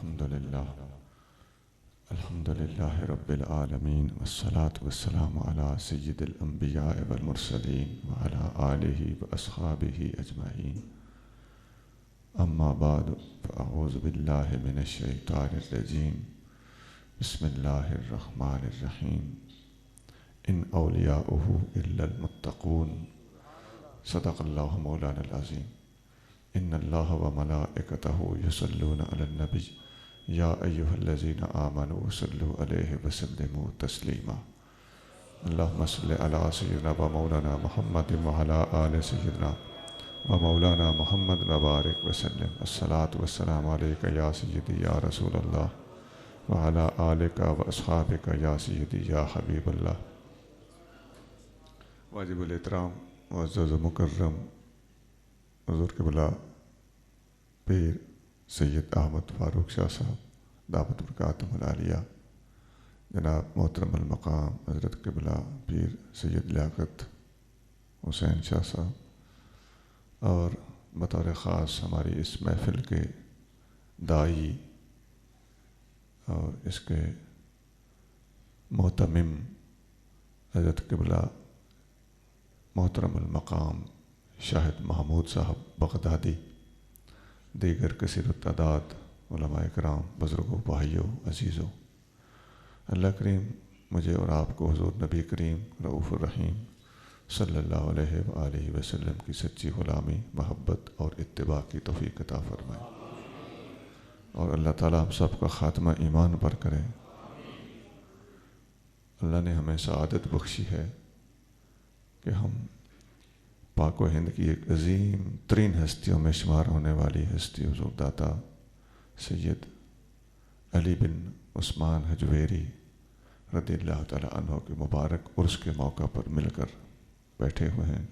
الحمد لله رب العالمين والصلاة والسلام على سيد الأنبياء والمرسلين وعلى آله وأصحابه أجمعين. أما بعد فأعوذ بالله من الشيطان الرجيم. بسم الله الرحمن الرحيم. إن أولياؤه إلا المتقون. صدق الله مولانا العظيم. إن الله وملائكته يصلون على النبي يا أيها الذين آمنوا صلوا عليه وسلموا تسليما. اللهم صل على سيدنا ومولانا محمد وعلى آل سيدنا ومولانا محمد وبارك وسلم. الصلاة والسلام عليك يا سيدي يا رسول الله وعلى آلك وأصحابك يا سيدي يا حبيب الله. واجب الاحترام معزز و مکرم حضور قبلہ پیر سید احمد فاروق شاہ صاحب دعوت برکاتہم العالیہ، جناب محترم المقام حضرت قبلہ پیر سید لیاقت حسین شاہ صاحب، اور بطور خاص ہماری اس محفل کے داعی اور اس کے محتمم حضرت قبلہ محترم المقام شاہد محمود صاحب بغدادی، دیگر کثیر التعداد علماء کرام، بزرگوں، بھائیوں، عزیزوں، اللہ کریم مجھے اور آپ کو حضور نبی کریم رؤوف الرحیم صلی اللہ علیہ وآلہ وسلم کی سچی غلامی، محبت اور اتباع کی توفیق عطا فرمائے، اور اللہ تعالیٰ ہم سب کا خاتمہ ایمان پر کرے۔ اللہ نے ہمیں سعادت بخشی ہے کہ ہم پاک و ہند کی ایک عظیم ترین ہستیوں میں شمار ہونے والی ہستی حضور داتا سید علی بن عثمان حجویری رضی اللہ تعالیٰ عنہ کے مبارک عرس کے موقع پر مل کر بیٹھے ہوئے ہیں۔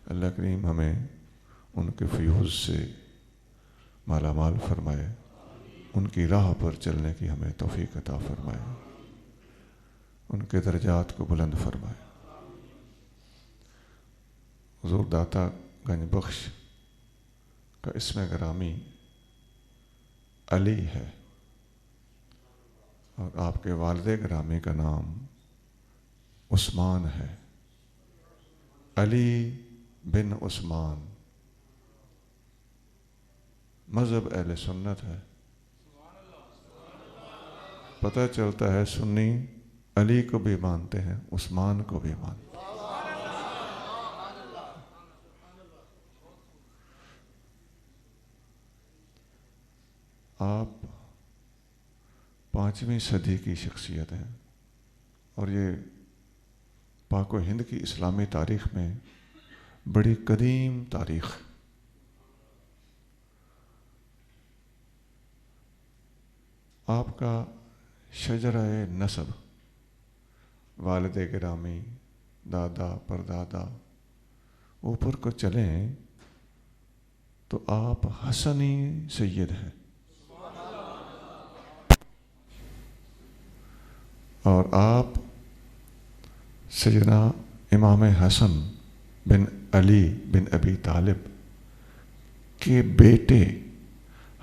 اللہ کریم ہمیں ان کے فیوز سے مالا مال فرمائے، ان کی راہ پر چلنے کی ہمیں توفیق عطا فرمائے، ان کے درجات کو بلند فرمائے۔ حضور داتا گنج بخش کا اسم گرامی علی ہے، اور آپ کے والد گرامی کا نام عثمان ہے، علی بن عثمان۔ مذہب اہل سنت ہے، پتہ چلتا ہے سنی علی کو بھی مانتے ہیں، عثمان کو بھی مانتے ہیں۔ آپ 5ویں صدی کی شخصیت ہیں، اور یہ پاک و ہند کی اسلامی تاریخ میں بڑی قدیم تاریخ۔ آپ کا شجرہ نسب، والد گرامی، دادا، پردادا، اوپر کو چلیں تو آپ حسنی سید ہیں، اور آپ سیدنا امام حسن بن علی بن ابی طالب کے بیٹے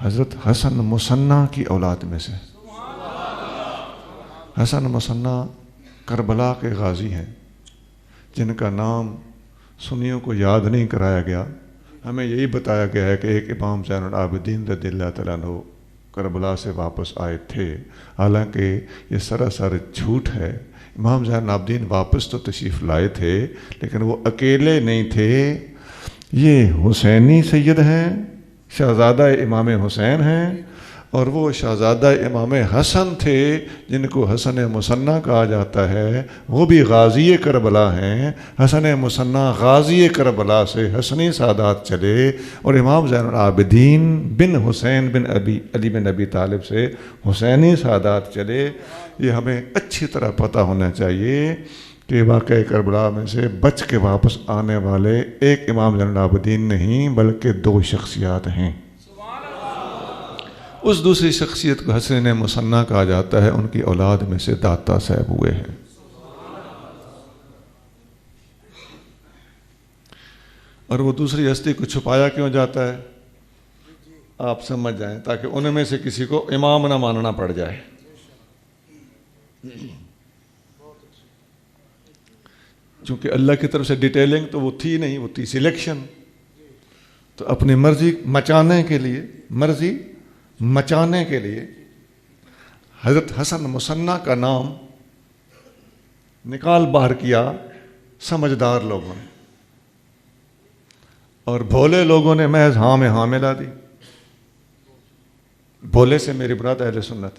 حضرت حسن مثنیٰ کی اولاد میں سے۔ حسن مثنیٰ کربلا کے غازی ہیں، جن کا نام سنیوں کو یاد نہیں کرایا گیا۔ ہمیں یہی بتایا گیا ہے کہ ایک امام زین العابدین رضی اللہ تعالیٰ عنہ کربلا سے واپس آئے تھے، حالانکہ یہ سراسر جھوٹ ہے۔ امام زین العابدین واپس تو تشریف لائے تھے، لیکن وہ اکیلے نہیں تھے، یہ حسینی سید ہیں، شہزادہ امام حسین ہیں، اور وہ شہزادہ امام حسن تھے جن کو حسن مثنیٰ کہا جاتا ہے، وہ بھی غازی کربلا ہیں۔ حسن مثنیٰ غازی کربلا سے حسنی سادات چلے، اور امام زین العابدین بن حسین بن علی بن ابی طالب سے حسینی سادات چلے۔ یہ ہمیں اچھی طرح پتہ ہونا چاہیے کہ واقعہ کربلا میں سے بچ کے واپس آنے والے ایک امام زین العابدین نہیں بلکہ 2 شخصیات ہیں۔ اس دوسری شخصیت کو حسن مثنیٰ کہا جاتا ہے، ان کی اولاد میں سے داتا صاحب ہوئے ہیں۔ اور وہ دوسری ہستی کو چھپایا کیوں جاتا ہے؟ آپ سمجھ جائیں تاکہ ان میں سے کسی کو امام نہ ماننا پڑ جائے. چونکہ اللہ کی طرف سے ڈیٹیلنگ تو وہ تھی نہیں، وہ تھی سلیکشن. تو اپنی مرضی مچانے کے لیے حضرت حسن مصنع کا نام نکال باہر کیا سمجھدار لوگوں نے، اور بھولے لوگوں نے محض ہاں میں ہاں ملا دی. بھولے سے میری برات اہل سنت.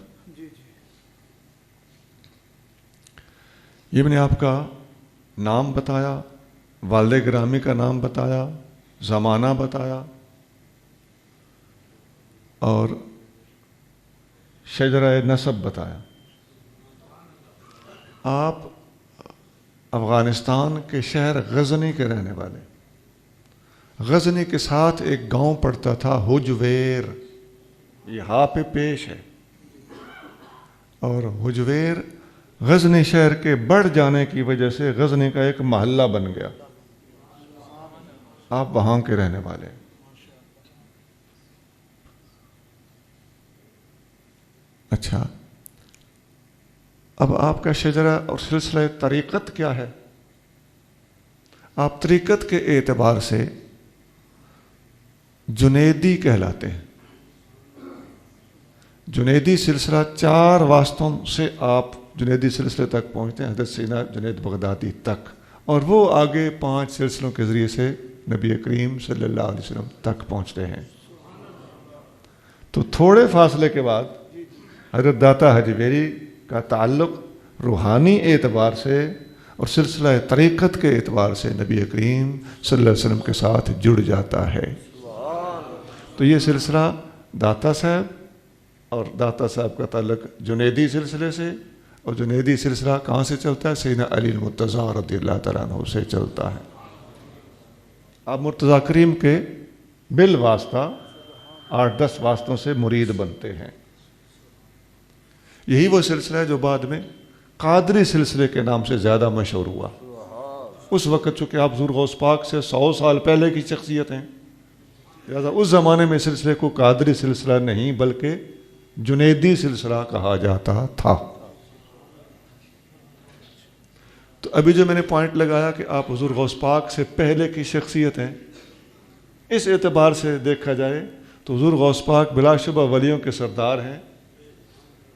یہ میں نے آپ کا نام بتایا، والد گرامی کا نام بتایا، زمانہ بتایا، اور شجرہ نسب بتایا. آپ افغانستان کے شہر غزنی کے رہنے والے. غزنی کے ساتھ ایک گاؤں پڑتا تھا حجویر، یہ ہاں پہ پیش ہے، اور حجویر غزنی شہر کے بڑھ جانے کی وجہ سے غزنی کا ایک محلہ بن گیا. آپ وہاں کے رہنے والے. اچھا، اب آپ کا شجرہ اور سلسلہ طریقت کیا ہے؟ آپ طریقت کے اعتبار سے جنیدی کہلاتے ہیں. جنیدی سلسلہ 4 واسطوں سے آپ جنیدی سلسلے تک پہنچتے ہیں، حضرت سیدنا جنید بغدادی تک، اور وہ آگے 5 سلسلوں کے ذریعے سے نبی کریم صلی اللہ علیہ وسلم تک پہنچتے ہیں. تو تھوڑے فاصلے کے بعد حضرت داتا حجویری کا تعلق روحانی اعتبار سے اور سلسلہ طریقت کے اعتبار سے نبی کریم صلی اللہ علیہ وسلم کے ساتھ جڑ جاتا ہے. تو یہ سلسلہ داتا صاحب، اور داتا صاحب کا تعلق جنیدی سلسلے سے، اور جنیدی سلسلہ کہاں سے چلتا ہے؟ سیدنا علی المرتضیٰ رضی اللہ تعالیٰ عنہ سے چلتا ہے. آپ مرتضیٰ کریم کے بالواسطہ 8-10 واسطوں سے مرید بنتے ہیں. یہی وہ سلسلہ ہے جو بعد میں قادری سلسلے کے نام سے زیادہ مشہور ہوا. اس وقت چونکہ آپ حضور غوث پاک سے 100 سال پہلے کی شخصیت ہیں، لہٰذا اس زمانے میں سلسلے کو قادری سلسلہ نہیں بلکہ جنیدی سلسلہ کہا جاتا تھا. تو ابھی جو میں نے پوائنٹ لگایا کہ آپ حضور غوث پاک سے پہلے کی شخصیت ہیں، اس اعتبار سے دیکھا جائے تو حضور غوث پاک بلا شبہ ولیوں کے سردار ہیں.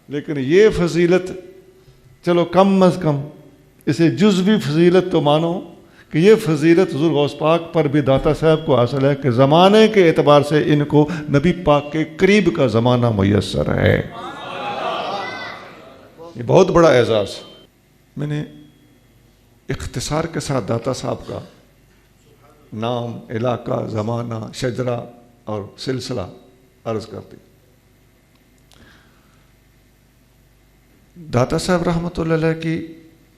لیکن یہ فضیلت، چلو کم از کم اسے جزوی فضیلت تو مانو کہ یہ فضیلت حضور غوث پاک پر بھی داتا صاحب کو حاصل ہے کہ زمانے کے اعتبار سے ان کو نبی پاک کے قریب کا زمانہ میسر ہے. یہ بہت بڑا اعزاز. میں نے اختصار کے ساتھ داتا صاحب کا نام، علاقہ، زمانہ، شجرہ اور سلسلہ عرض کرتی. داتا صاحب رحمۃ اللہ علیہ کی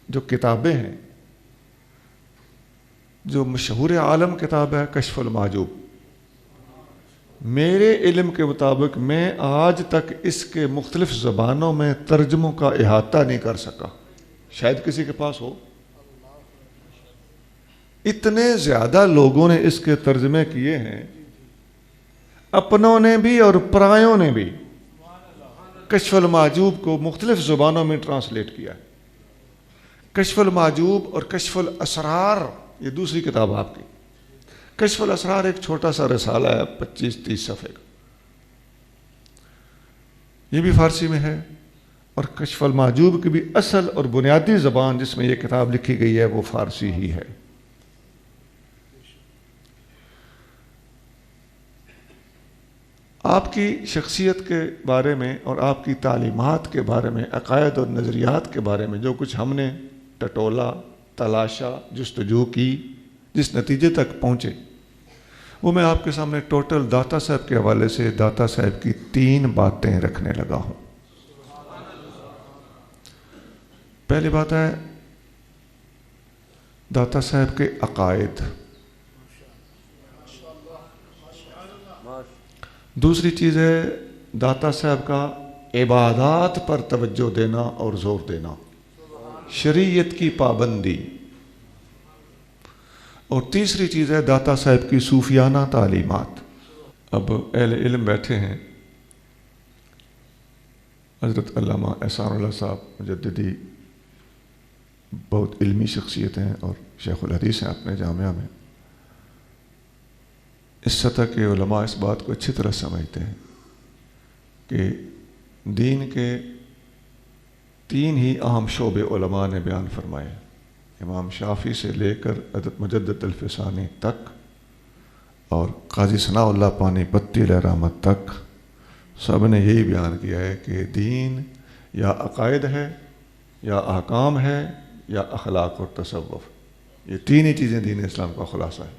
جو کتابیں ہیں، جو مشہور عالم کتاب ہے کشف المحجوب، میرے علم کے مطابق میں آج تک اس کے مختلف زبانوں میں ترجموں کا احاطہ نہیں کر سکا. شاید کسی کے پاس ہو. اتنے زیادہ لوگوں نے اس کے ترجمے کیے ہیں، اپنوں نے بھی اور پرایوں نے بھی کشف المحجوب کو مختلف زبانوں میں ٹرانسلیٹ کیا ہے. کشف المحجوب اور کشف الاسرار، یہ دوسری کتاب آپ کی. کشف الاسرار ایک چھوٹا سا رسالہ ہے 25-30 صفحے کا، یہ بھی فارسی میں ہے. اور کشف المحجوب کی بھی اصل اور بنیادی زبان جس میں یہ کتاب لکھی گئی ہے وہ فارسی ہی ہے. آپ کی شخصیت کے بارے میں اور آپ کی تعلیمات کے بارے میں، عقائد اور نظریات کے بارے میں جو کچھ ہم نے ٹٹولا، تلاشا، جستجو کی، جس نتیجے تک پہنچے، وہ میں آپ کے سامنے ٹوٹل داتا صاحب کے حوالے سے داتا صاحب کی 3 باتیں رکھنے لگا ہوں. پہلی بات ہے داتا صاحب کے عقائد. دوسری چیز ہے داتا صاحب کا عبادات پر توجہ دینا اور زور دینا، شریعت کی پابندی. اور تیسری چیز ہے داتا صاحب کی صوفیانہ تعلیمات. اب اہل علم بیٹھے ہیں، حضرت علامہ احسان اللہ صاحب مجددی بہت علمی شخصیت ہیں اور شیخ الحدیث ہیں اپنے جامعہ میں. اس سطح کے علماء اس بات کو اچھی طرح سمجھتے ہیں کہ دین کے 3 ہی اہم شعبے علماء نے بیان فرمائے، امام شافعی سے لے کر حضرت مجدد الفسانی تک اور قاضی ثناء اللہ پانی پتی علیہ رحمت تک. سب نے یہی بیان کیا ہے کہ دین یا عقائد ہے، یا احکام ہے، یا اخلاق اور تصوف. یہ 3 ہی چیزیں دین اسلام کا خلاصہ ہے.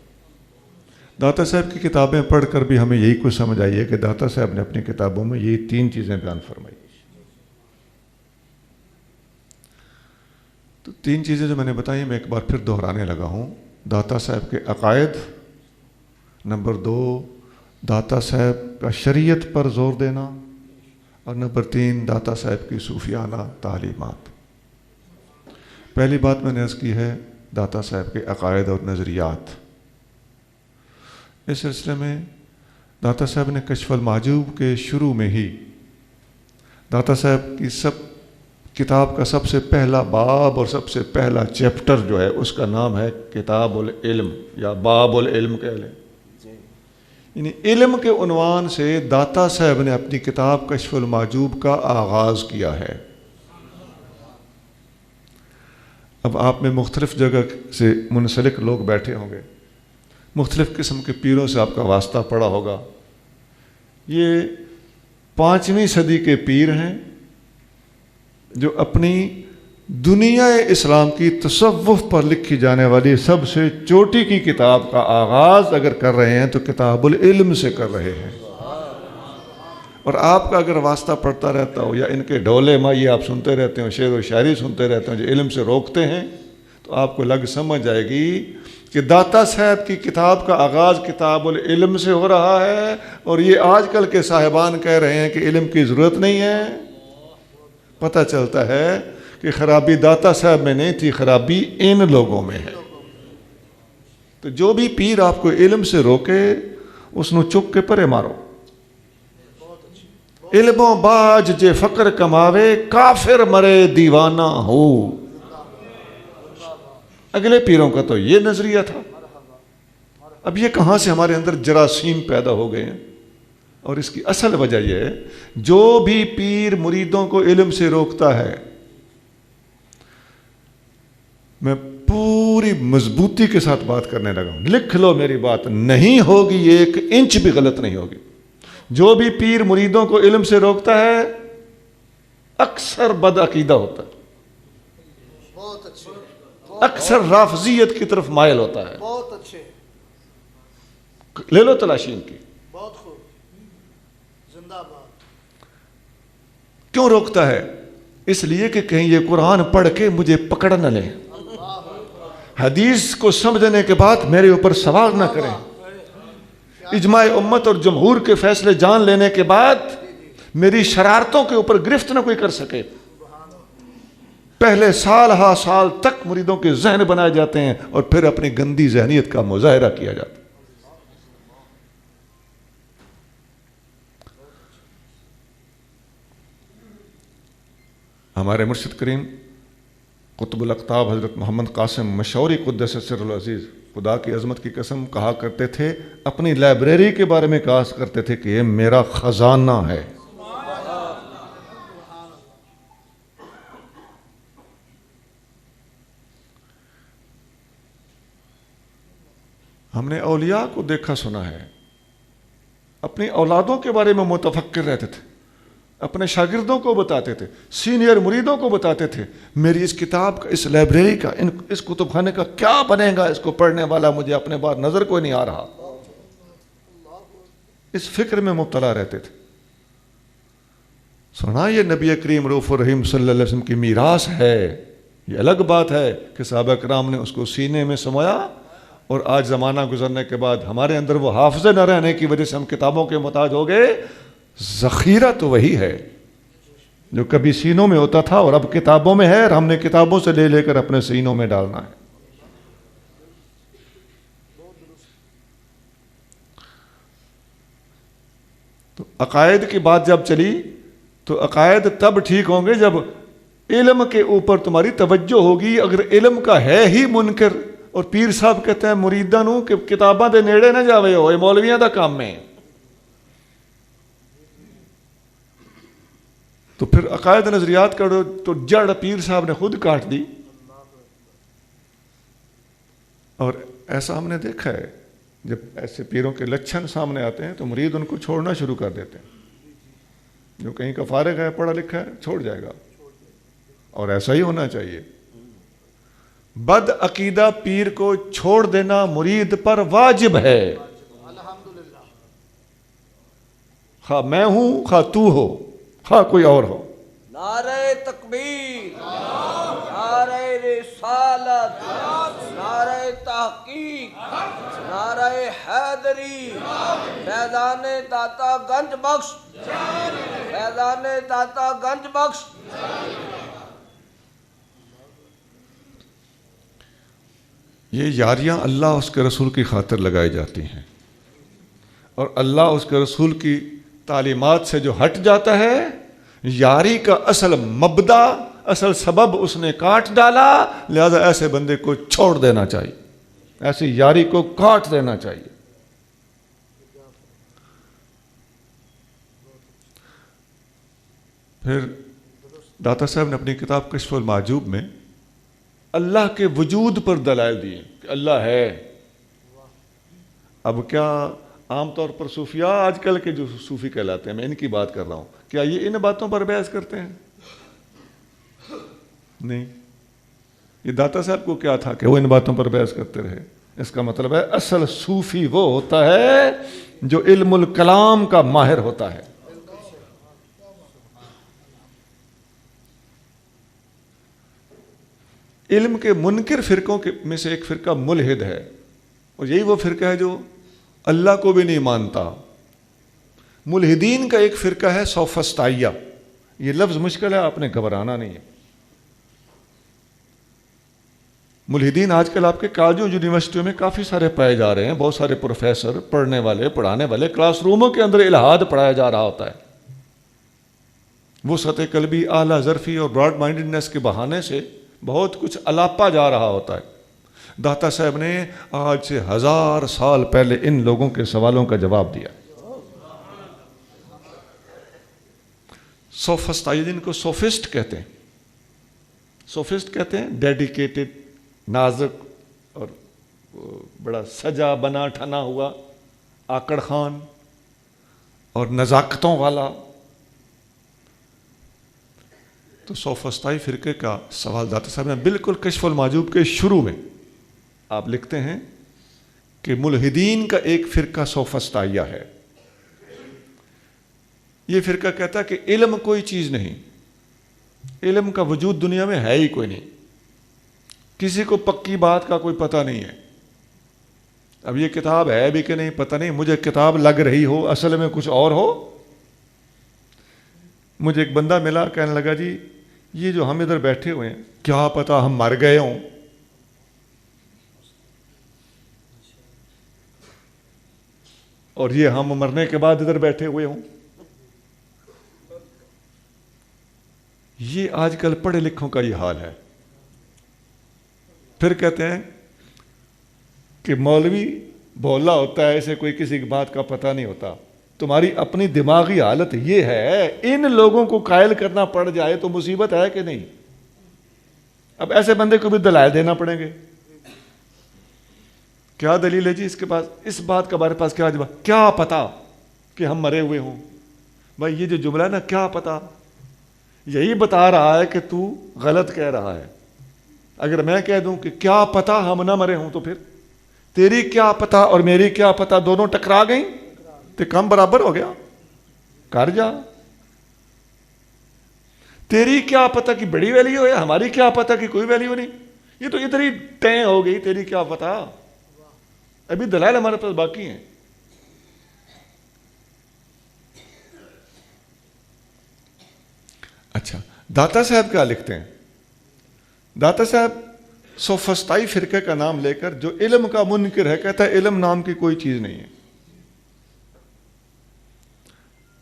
داتا صاحب کی کتابیں پڑھ کر بھی ہمیں یہی کچھ سمجھ آئی ہے کہ داتا صاحب نے اپنی کتابوں میں یہ 3 چیزیں بیان فرمائی. تو 3 چیزیں جو میں نے بتائی میں ایک بار پھر دہرانے لگا ہوں. داتا صاحب کے عقائد، نمبر 2 داتا صاحب کا شریعت پر زور دینا، اور نمبر 3 داتا صاحب کی صوفیانہ تعلیمات. پہلی بات میں نے عرض کی ہے داتا صاحب کے عقائد اور نظریات. اس سلسلے میں داتا صاحب نے کشف المحجوب کے شروع میں ہی داتا صاحب کی کتاب کا سب سے پہلا باب اور سب سے پہلا چیپٹر جو ہے اس کا نام ہے کتاب العلم یا باب العلم کہہ لیں. یعنی علم کے عنوان سے داتا صاحب نے اپنی کتاب کشف المحجوب کا آغاز کیا ہے. اب آپ میں مختلف جگہ سے منسلک لوگ بیٹھے ہوں گے، مختلف قسم کے پیروں سے آپ کا واسطہ پڑا ہوگا. یہ 5ویں صدی کے پیر ہیں جو اپنی دنیا اسلام کی تصوف پر لکھی جانے والی سب سے چوٹی کی کتاب کا آغاز اگر کر رہے ہیں تو کتاب العلم سے کر رہے ہیں. اور آپ کا اگر واسطہ پڑتا رہتا ہو یا ان کے ڈھولے مائی آپ سنتے رہتے ہو، شعر و شاعری سنتے رہتے ہو جو علم سے روکتے ہیں، تو آپ کو لگ سمجھ آئے گی کہ داتا صاحب کی کتاب کا آغاز کتاب العلم سے ہو رہا ہے، اور یہ آج کل کے صاحبان کہہ رہے ہیں کہ علم کی ضرورت نہیں ہے. پتہ چلتا ہے کہ خرابی داتا صاحب میں نہیں تھی، خرابی ان لوگوں میں ہے. تو جو بھی پیر آپ کو علم سے روکے اس نو چک کے پرے مارو. علموں باج جے فقر کماوے کافر مرے دیوانہ ہو. اگلے پیروں کا تو یہ نظریہ تھا. اب یہ کہاں سے ہمارے اندر جراثیم پیدا ہو گئے ہیں؟ اور اس کی اصل وجہ یہ ہے جو بھی پیر مریدوں کو علم سے روکتا ہے، میں پوری مضبوطی کے ساتھ بات کرنے لگا ہوں، لکھ لو میری بات، نہیں ہوگی 1 انچ بھی غلط نہیں ہوگی. جو بھی پیر مریدوں کو علم سے روکتا ہے اکثر بد عقیدہ ہوتا ہے، اکثر رافضیت کی طرف مائل ہوتا ہے. بہت اچھے، لے لو تلاشی ان کی. بہت خوب، زندہ باد. کیوں روکتا ہے؟ اس لیے کہ کہیں یہ قرآن پڑھ کے مجھے پکڑ نہ لیں، حدیث کو سمجھنے کے بعد میرے اوپر سوال نہ کریں، اجماع امت اور جمہور کے فیصلے جان لینے کے بعد میری شرارتوں کے اوپر گرفت نہ کوئی کر سکے. پہلے سال ہا سال تک مریدوں کے ذہن بنائے جاتے ہیں اور پھر اپنی گندی ذہنیت کا مظاہرہ کیا جاتا ہے. ہمارے مرشد کریم قطب الاقطاب حضرت محمد قاسم مشوری قدس سر العزیز، خدا کی عظمت کی قسم، کہا کرتے تھے، اپنی لائبریری کے بارے میں کہا کرتے تھے کہ یہ میرا خزانہ ہے. ہم نے اولیاء کو دیکھا سنا ہے، اپنی اولادوں کے بارے میں متفکر رہتے تھے، اپنے شاگردوں کو بتاتے تھے، سینئر مریدوں کو بتاتے تھے میری اس کتاب کا، اس لائبریری کا، اس کتب خانے کا کیا بنے گا، اس کو پڑھنے والا مجھے اپنے بار نظر کوئی نہیں آ رہا. اس فکر میں مبتلا رہتے تھے. سنا یہ نبی کریم رؤوف الرحیم صلی اللہ علیہ وسلم کی میراث ہے. یہ الگ بات ہے کہ صحابہ کرام نے اس کو سینے میں سمویا، اور آج زمانہ گزرنے کے بعد ہمارے اندر وہ حافظے نہ رہنے کی وجہ سے ہم کتابوں کے محتاج ہو گئے. ذخیرہ تو وہی ہے جو کبھی سینوں میں ہوتا تھا اور اب کتابوں میں ہے، اور ہم نے کتابوں سے لے کر اپنے سینوں میں ڈالنا ہے. تو عقائد کی بات جب چلی تو عقائد تب ٹھیک ہوں گے جب علم کے اوپر تمہاری توجہ ہوگی. اگر علم کا ہے ہی منکر, اور پیر صاحب کہتے ہیں مریداں نو کہ کتاباں دے نیڑے نہ جاوے ہو, یہ مولویاں دا کام ہے, تو پھر عقائد نظریات کرو تو جڑ پیر صاحب نے خود کاٹ دی. اور ایسا ہم نے دیکھا ہے, جب ایسے پیروں کے لچھن سامنے آتے ہیں تو مرید ان کو چھوڑنا شروع کر دیتے ہیں. جو کہیں کا فارغ ہے, پڑھا لکھا ہے, چھوڑ جائے گا, اور ایسا ہی ہونا چاہیے. بد عقیدہ پیر کو چھوڑ دینا مرید پر واجب ہے, الحمدللہ. خواہ میں ہوں, خواہ تو ہو, خواہ کوئی اور ہو. نعرہ تکبیر، نعرہ رسالت، نعرہ تحقیق، نعرہ حیدری، فیضان داتا گنج بخش، فیضان داتا گنج بخش. یہ یاریاں اللہ اس کے رسول کی خاطر لگائی جاتی ہیں, اور اللہ اس کے رسول کی تعلیمات سے جو ہٹ جاتا ہے, یاری کا اصل مبدا, اصل سبب اس نے کاٹ ڈالا. لہذا ایسے بندے کو چھوڑ دینا چاہیے, ایسی یاری کو کاٹ دینا چاہیے. پھر داتا صاحب نے اپنی کتاب کشف المعجوب میں اللہ کے وجود پر دلائل دیے کہ اللہ ہے. اب کیا عام طور پر صوفیاء آج کل کے جو صوفی کہلاتے ہیں, میں ان کی بات کر رہا ہوں, کیا یہ ان باتوں پر بحث کرتے ہیں؟ نہیں. یہ داتا صاحب کو کیا تھا کہ وہ ان باتوں پر بحث کرتے رہے؟ اس کا مطلب ہے اصل صوفی وہ ہوتا ہے جو علم الکلام کا ماہر ہوتا ہے. علم کے منکر فرقوں میں سے ایک فرقہ ملحد ہے, اور یہی وہ فرقہ ہے جو اللہ کو بھی نہیں مانتا. ملحدین کا ایک فرقہ ہے سوفسطائیہ. یہ لفظ مشکل ہے, آپ نے گھبرانا نہیں ہے. ملحدین آج کل آپ کے کالجوں یونیورسٹیوں میں کافی سارے پائے جا رہے ہیں. بہت سارے پروفیسر, پڑھنے والے, پڑھانے والے, کلاس روموں کے اندر الہاد پڑھایا جا رہا ہوتا ہے. وہ سطح قلبی, اعلیٰ ظرفی اور براڈ مائنڈڈنس کے بہانے سے بہت کچھ الاپا جا رہا ہوتا ہے. داتا صاحب نے آج سے 1000 سال پہلے ان لوگوں کے سوالوں کا جواب دیا. سوفسطائی جن کو سوفسٹ کہتے ہیں, سوفسٹ کہتے ہیں ڈیڈیکیٹڈ, نازک اور بڑا سجا بنا ٹھنا ہوا, آکڑ خان اور نزاکتوں والا. تو سوفسطائی فرقے کا سوال داتا صاحب نے بالکل کشف المعجوب کے شروع میں آپ لکھتے ہیں کہ ملحدین کا ایک فرقہ سوفسطائیہ ہے. یہ فرقہ کہتا ہے کہ علم کوئی چیز نہیں, علم کا وجود دنیا میں ہے ہی کوئی نہیں, کسی کو پکی بات کا کوئی پتہ نہیں ہے. اب یہ کتاب ہے بھی کہ نہیں پتہ نہیں, مجھے کتاب لگ رہی ہو, اصل میں کچھ اور ہو. مجھے ایک بندہ ملا, کہنے لگا جی یہ جو ہم ادھر بیٹھے ہوئے ہیں, کیا پتہ ہم مر گئے ہوں, اور یہ ہم مرنے کے بعد ادھر بیٹھے ہوئے ہوں. یہ آج کل پڑھے لکھوں کا یہ حال ہے. پھر کہتے ہیں کہ مولوی بولا ہوتا ہے, اسے کوئی کسی کی بات کا پتہ نہیں ہوتا. تمہاری اپنی دماغی حالت یہ ہے, ان لوگوں کو قائل کرنا پڑ جائے تو مصیبت ہے کہ نہیں. اب ایسے بندے کو بھی دلائل دینا پڑیں گے. کیا دلیل ہے جی اس کے پاس, اس بات کا ہمارے پاس کیا جواب, کیا پتا کہ ہم مرے ہوئے ہوں. بھائی یہ جو جملہ ہے نا, کیا پتا, یہی بتا رہا ہے کہ تو غلط کہہ رہا ہے. اگر میں کہہ دوں کہ کیا پتا ہم نہ مرے ہوں, تو پھر تیری کیا پتا اور میری کیا پتا دونوں ٹکرا گئیں تو کم برابر ہو گیا. کر جا. تیری کیا پتا کی بڑی ویلیو ہے, ہماری کیا پتا کی کوئی ویلیو نہیں. یہ تو ادھر ہی ٹیں ہو گئی, تیری کیا پتا. ابھی دلائل ہمارے پاس باقی ہیں. اچھا, داتا صاحب کیا لکھتے ہیں؟ داتا صاحب سوفسطائی فرقے کا نام لے کر جو علم کا منکر ہے, کہتا ہے علم نام کی کوئی چیز نہیں ہے.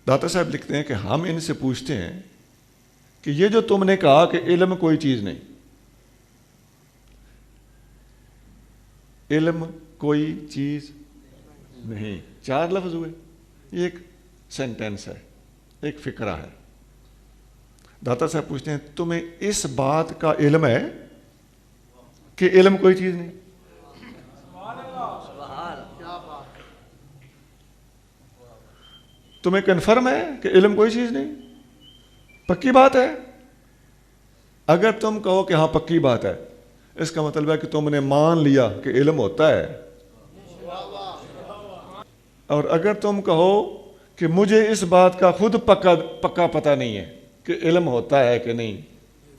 داتا صاحب لکھتے ہیں کہ ہم ان سے پوچھتے ہیں کہ یہ جو تم نے کہا کہ علم کوئی چیز نہیں، علم کوئی چیز نہیں، 4 لفظ ہوئے، یہ ایک سینٹینس ہے، ایک فقرہ ہے۔ داتا صاحب پوچھتے ہیں تمہیں اس بات کا علم ہے کہ علم کوئی چیز نہیں؟ تمہیں کنفرم ہے کہ علم کوئی چیز نہیں؟ پکی بات ہے؟ اگر تم کہو کہ ہاں پکی بات ہے، اس کا مطلب ہے کہ تم نے مان لیا کہ علم ہوتا ہے، اور اگر تم کہو کہ مجھے اس بات کا خود پکا پتہ نہیں ہے کہ علم ہوتا ہے کہ نہیں،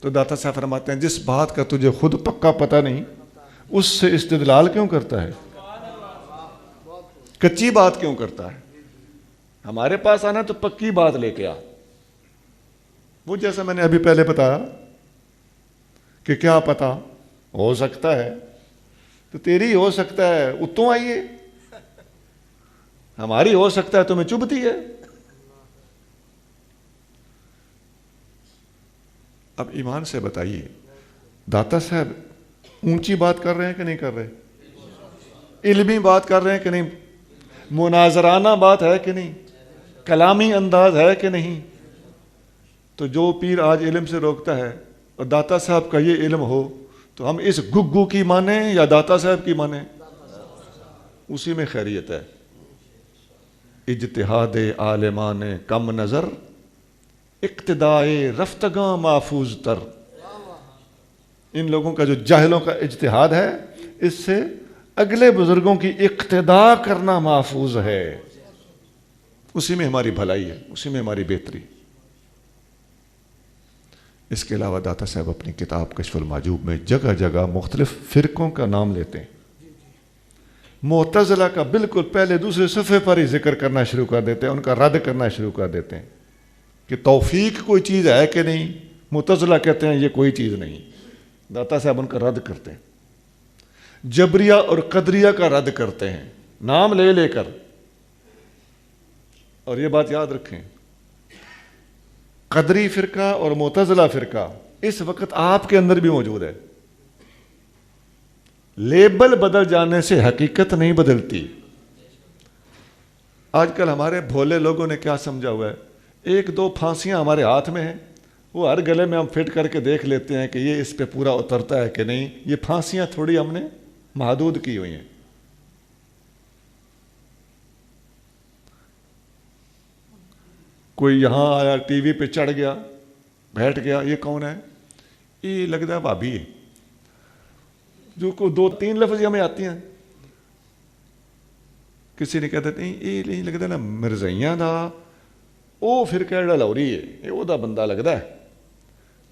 تو داتا صاحب فرماتے ہیں جس بات کا تجھے خود پکا پتہ نہیں اس سے استدلال کیوں کرتا ہے؟ کچی بات کیوں کرتا ہے؟ ہمارے پاس آنا تو پکی بات لے کے آ۔ وہ جیسا میں نے ابھی پہلے بتایا کہ کیا پتا ہو سکتا ہے، تو تیری ہو سکتا ہے اتوں آئیے، ہماری ہو سکتا ہے تمہیں چبھتی ہے۔ اب ایمان سے بتائیے داتا صاحب اونچی بات کر رہے ہیں کہ نہیں کر رہے؟ علمی بات کر رہے ہیں کہ نہیں؟ مناظرانہ بات ہے کہ نہیں؟ کلامی انداز ہے کہ نہیں؟ تو جو پیر آج علم سے روکتا ہے اور داتا صاحب کا یہ علم ہو تو ہم اس گگو کی مانیں یا داتا صاحب کی مانیں؟ اسی میں خیریت ہے۔ اجتہاد عالمان کم نظر، اقتدائے رفتگاں محفوظ تر۔ ان لوگوں کا جو جاہلوں کا اجتہاد ہے، اس سے اگلے بزرگوں کی اقتدا کرنا محفوظ ہے، اسی میں ہماری بھلائی ہے، اسی میں ہماری بہتری۔ اس کے علاوہ داتا صاحب اپنی کتاب کشف المحجوب میں جگہ جگہ مختلف فرقوں کا نام لیتے ہیں۔ معتزلہ کا بالکل پہلے دوسرے صفحے پر ہی ذکر کرنا شروع کر دیتے ہیں، ان کا رد کرنا شروع کر دیتے ہیں کہ توفیق کوئی چیز ہے کہ نہیں؟ معتزلہ کہتے ہیں یہ کوئی چیز نہیں، داتا صاحب ان کا رد کرتے ہیں۔ جبریہ اور قدریہ کا رد کرتے ہیں نام لے لے کر۔ اور یہ بات یاد رکھیں، قدری فرقہ اور معتزلہ فرقہ اس وقت آپ کے اندر بھی موجود ہے۔ لیبل بدل جانے سے حقیقت نہیں بدلتی۔ آج کل ہمارے بھولے لوگوں نے کیا سمجھا ہوا ہے، 1-2 پھانسیاں ہمارے ہاتھ میں ہیں، وہ ہر گلے میں ہم فٹ کر کے دیکھ لیتے ہیں کہ یہ اس پہ پورا اترتا ہے کہ نہیں۔ یہ پھانسیاں تھوڑی ہم نے محدود کی ہوئی ہیں۔ کوئی یہاں آیا، ٹی وی پہ چڑھ گیا، بیٹھ گیا، یہ کون ہے؟ یہ لگتا ہے بھابی ہے، جو کو 2-3 لفظ ہمیں آتی ہیں۔ کسی نے کہتے نہیں یہ نہیں لگتا نا مرزائیاں دا وہ فرقہ جڑا لاہوری ہے، یہ وہ دا بندہ لگتا ہے۔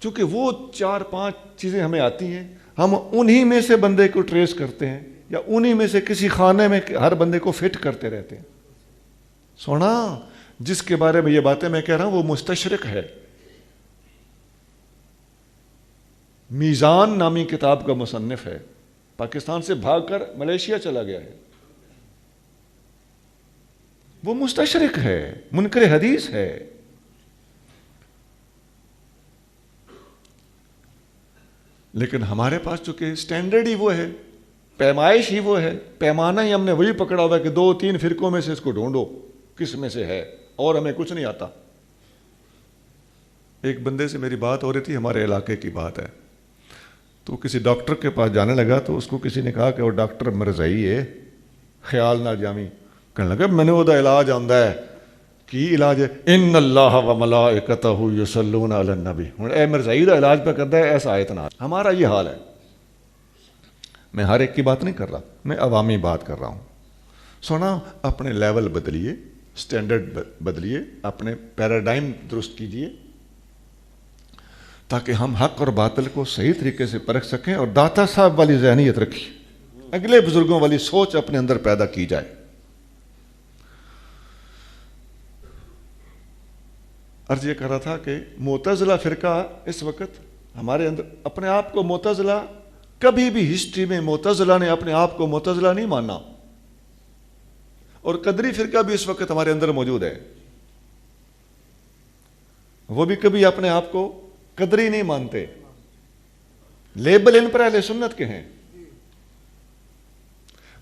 چونکہ وہ 4-5 چیزیں ہمیں آتی ہیں، ہم انہی میں سے بندے کو ٹریس کرتے ہیں، یا انہی میں سے کسی خانے میں ہر بندے کو فٹ کرتے رہتے ہیں۔ سونا جس کے بارے میں یہ باتیں میں کہہ رہا ہوں وہ مستشرق ہے۔ میزان نامی کتاب کا مصنف ہے، پاکستان سے بھاگ کر ملیشیا چلا گیا ہے۔ وہ مستشرق ہے، منکر حدیث ہے۔ لیکن ہمارے پاس چونکہ سٹینڈرڈ ہی وہ ہے، پیمائش ہی وہ ہے، پیمانہ ہی ہم نے وہی پکڑا ہوا ہے کہ 2-3 فرقوں میں سے اس کو ڈھونڈو کس میں سے ہے، اور ہمیں کچھ نہیں آتا۔ ایک بندے سے میری بات ہو رہی تھی، ہمارے علاقے کی بات ہے، تو کسی ڈاکٹر کے پاس جانے لگا تو اس کو کسی نے کہا کہ وہ ڈاکٹر مرزائی ہے، خیال نہ جامی۔ کہنے لگا میں نے وہ دا علاج آندا ہے، کی علاج ہے؟ ان اللہ و ملائکتہ یصلون علی النبی۔ ہن اے مرزائی دا علاج پہ کرتا ہے ایسا آیت نہ۔ ہمارا یہ حال ہے۔ میں ہر ایک کی بات نہیں کر رہا، میں عوامی بات کر رہا ہوں۔ سونا اپنے لیول بدلیے، سٹینڈرڈ بدلیے، اپنے پیراڈائم درست کیجئے، تاکہ ہم حق اور باطل کو صحیح طریقے سے پرکھ سکیں اور داتا صاحب والی ذہنیت رکھیں، اگلے بزرگوں والی سوچ اپنے اندر پیدا کی جائے۔ عرض یہ کر رہا تھا کہ معتزلہ فرقہ اس وقت ہمارے اندر اپنے آپ کو معتزلہ، کبھی بھی ہسٹری میں معتزلہ نے اپنے آپ کو معتزلہ نہیں مانا، اور قدری فرقہ بھی اس وقت ہمارے اندر موجود ہے۔ وہ بھی کبھی اپنے آپ کو قدری نہیں مانتے، لیبل ان پر اہل سنت کے ہیں۔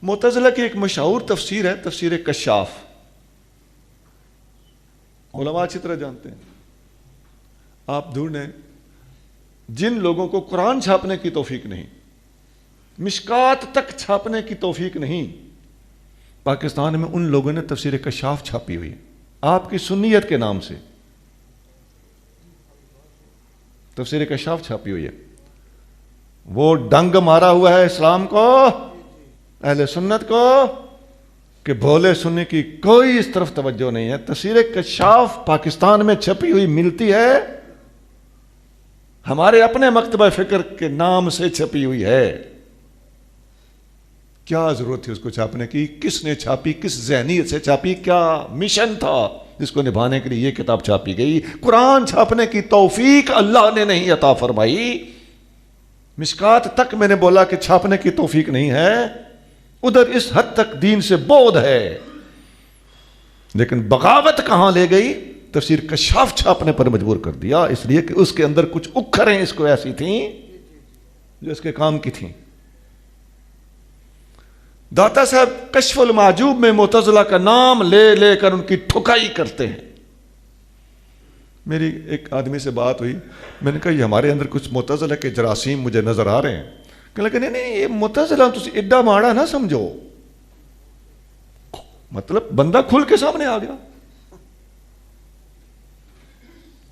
معتزلہ کی ایک مشہور تفسیر ہے تفسیر کشاف، علماء اچھی طرح جانتے ہیں۔ آپ ڈھونڈیں جن لوگوں کو قرآن چھاپنے کی توفیق نہیں، مشکات تک چھاپنے کی توفیق نہیں، پاکستان میں ان لوگوں نے تفسیر کشاف چھاپی ہوئی ہے آپ کی سنیت کے نام سے، تفسیر کشاف چھاپی ہوئی ہے۔ وہ ڈنگ مارا ہوا ہے اسلام کو، اہل سنت کو، کہ بھولے سننے کی کوئی اس طرف توجہ نہیں ہے۔ تفسیر کشاف پاکستان میں چھپی ہوئی ملتی ہے، ہمارے اپنے مکتبہ فکر کے نام سے چھپی ہوئی ہے۔ کیا ضرورت تھی اس کو چھاپنے کی؟ کس نے چھاپی؟ کس ذہنیت سے چھاپی؟ کیا مشن تھا جس کو نبھانے کے لیے یہ کتاب چھاپی گئی؟ قرآن چھاپنے کی توفیق اللہ نے نہیں عطا فرمائی۔ مشکات تک میں نے بولا کہ چھاپنے کی توفیق نہیں ہے، ادھر اس حد تک دین سے بود ہے، لیکن بغاوت کہاں لے گئی؟ تفسیر کشاف چھاپنے پر مجبور کر دیا، اس لیے کہ اس کے اندر کچھ اکھریں اس کو ایسی تھیں جو اس کے کام کی تھیں۔ داتا صاحب کشف المعجوب میں معتزلہ کا نام لے لے کر ان کی ٹھکائی کرتے ہیں۔ میری ایک آدمی سے بات ہوئی، میں نے کہا یہ ہمارے اندر کچھ معتزلہ کے جراثیم مجھے نظر آ رہے ہیں۔ کہنے لگے نہیں یہ معتزلہ تسی ایڈا ماڑا نہ سمجھو، مطلب بندہ کھل کے سامنے آ گیا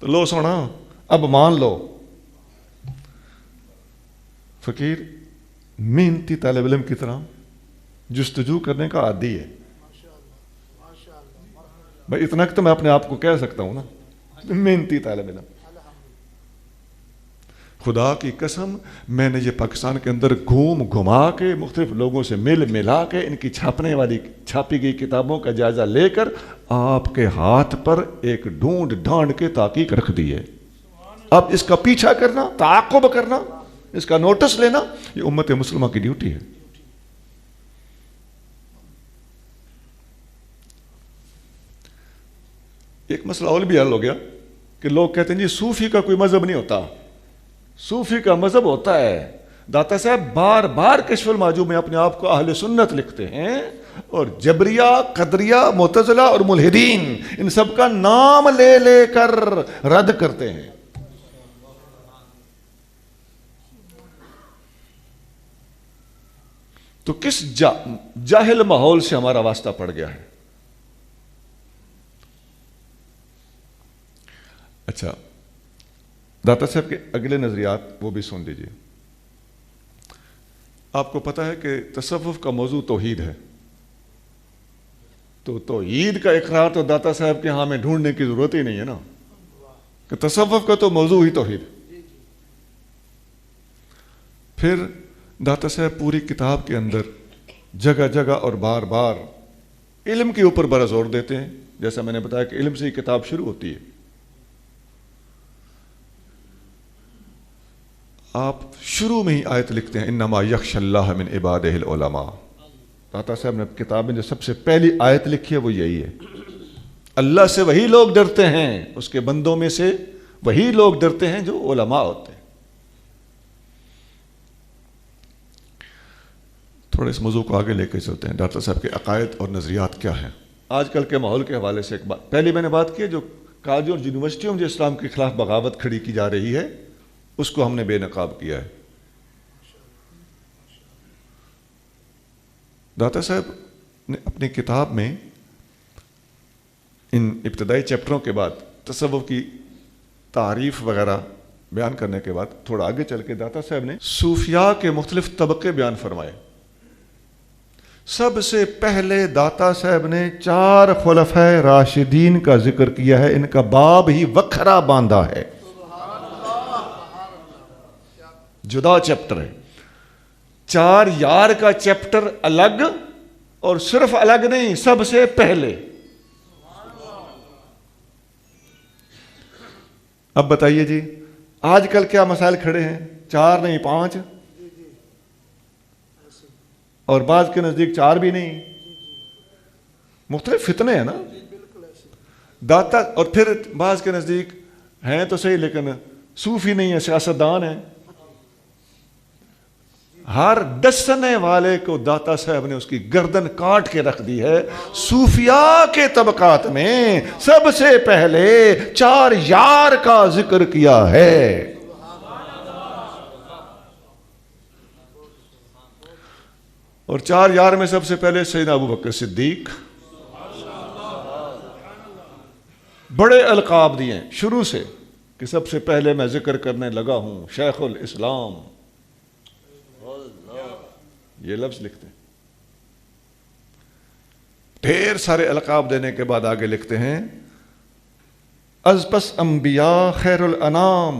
تو لو سونا اب مان لو۔ فقیر محنتی طالب علم کی طرح جستجو کرنے کا عادی ہے بھائی، اتنا کہ تو میں اپنے آپ کو کہہ سکتا ہوں نا، محنتی طالب علم۔ خدا کی قسم میں نے یہ پاکستان کے اندر گھوم گھما کے مختلف لوگوں سے مل ملا کے ان کی چھاپنے والی چھاپی گئی کتابوں کا جائزہ لے کر آپ کے ہاتھ پر ایک ڈھونڈ ڈھانڈ کے تحقیق رکھ دی ہے۔ اب اس کا پیچھا کرنا، تعاقب کرنا، اس کا نوٹس لینا، یہ امت مسلمہ کی ڈیوٹی ہے۔ ایک مسئلہ اور بھی حل ہو گیا کہ لوگ کہتے ہیں جی صوفی کا کوئی مذہب نہیں ہوتا، صوفی کا مذہب ہوتا ہے۔ داتا صاحب بار بار کشف المعجوب میں اپنے آپ کو اہل سنت لکھتے ہیں، اور جبریہ، قدریہ، معتزلہ اور ملحدین ان سب کا نام لے لے کر رد کرتے ہیں۔ تو کس جاہل ماحول سے ہمارا واسطہ پڑ گیا ہے۔ اچھا، داتا صاحب کے اگلے نظریات وہ بھی سن لیجیے۔ آپ کو پتہ ہے کہ تصوف کا موضوع توحید ہے، تو توحید کا اقرار تو داتا صاحب کے ہاں میں ڈھونڈنے کی ضرورت ہی نہیں ہے نا، کہ تصوف کا تو موضوع ہی توحید۔ پھر داتا صاحب پوری کتاب کے اندر جگہ جگہ اور بار بار علم کے اوپر بڑا زور دیتے ہیں، جیسا میں نے بتایا کہ علم سے ہی کتاب شروع ہوتی ہے۔ آپ شروع میں ہی آیت لکھتے ہیں انما یخشی اللہ من عبادہ العلماء۔ داتا صاحب نے کتاب میں جو سب سے پہلی آیت لکھی ہے وہ یہی ہے، اللہ سے وہی لوگ ڈرتے ہیں، اس کے بندوں میں سے وہی لوگ ڈرتے ہیں جو علماء ہوتے ہیں۔ تھوڑا اس موضوع کو آگے لے کے چلتے ہیں، داتا صاحب کے عقائد اور نظریات کیا ہیں۔ آج کل کے ماحول کے حوالے سے ایک بات پہلی میں نے بات کی، جو کالجوں اور یونیورسٹیوں میں جو اسلام کے خلاف بغاوت کھڑی کی جا رہی ہے اس کو ہم نے بے نقاب کیا ہے۔ داتا صاحب نے اپنی کتاب میں ان ابتدائی چیپٹروں کے بعد تصوف کی تعریف وغیرہ بیان کرنے کے بعد تھوڑا آگے چل کے داتا صاحب نے صوفیاء کے مختلف طبقے بیان فرمائے۔ سب سے پہلے داتا صاحب نے 4 خلفائے راشدین کا ذکر کیا ہے، ان کا باب ہی وکھرا باندھا ہے، جدا چیپٹر ہے۔ 4 یار کا چیپٹر الگ، اور صرف الگ نہیں، سب سے پہلے۔ اب بتائیے جی آج کل کیا مسائل کھڑے ہیں؟ 4 نہیں 5، اور بعض کے نزدیک 4 بھی نہیں، مختلف فتنے ہیں نا داتا، اور پھر بعض کے نزدیک ہیں تو صحیح لیکن صوفی نہیں ہے، سیاستدان ہیں. ہر ڈسنے والے کو داتا صاحب نے اس کی گردن کاٹ کے رکھ دی ہے. صوفیاء کے طبقات میں سب سے پہلے 4 یار کا ذکر کیا ہے. اور 4 یار میں سب سے پہلے سیدنا ابو بکر صدیق. بڑے القاب دیے شروع سے کہ سب سے پہلے میں ذکر کرنے لگا ہوں شیخ الاسلام، یہ لفظ لکھتے ہیں. ڈھیر سارے القاب دینے کے بعد آگے لکھتے ہیں از پس انبیاء خیر الانام،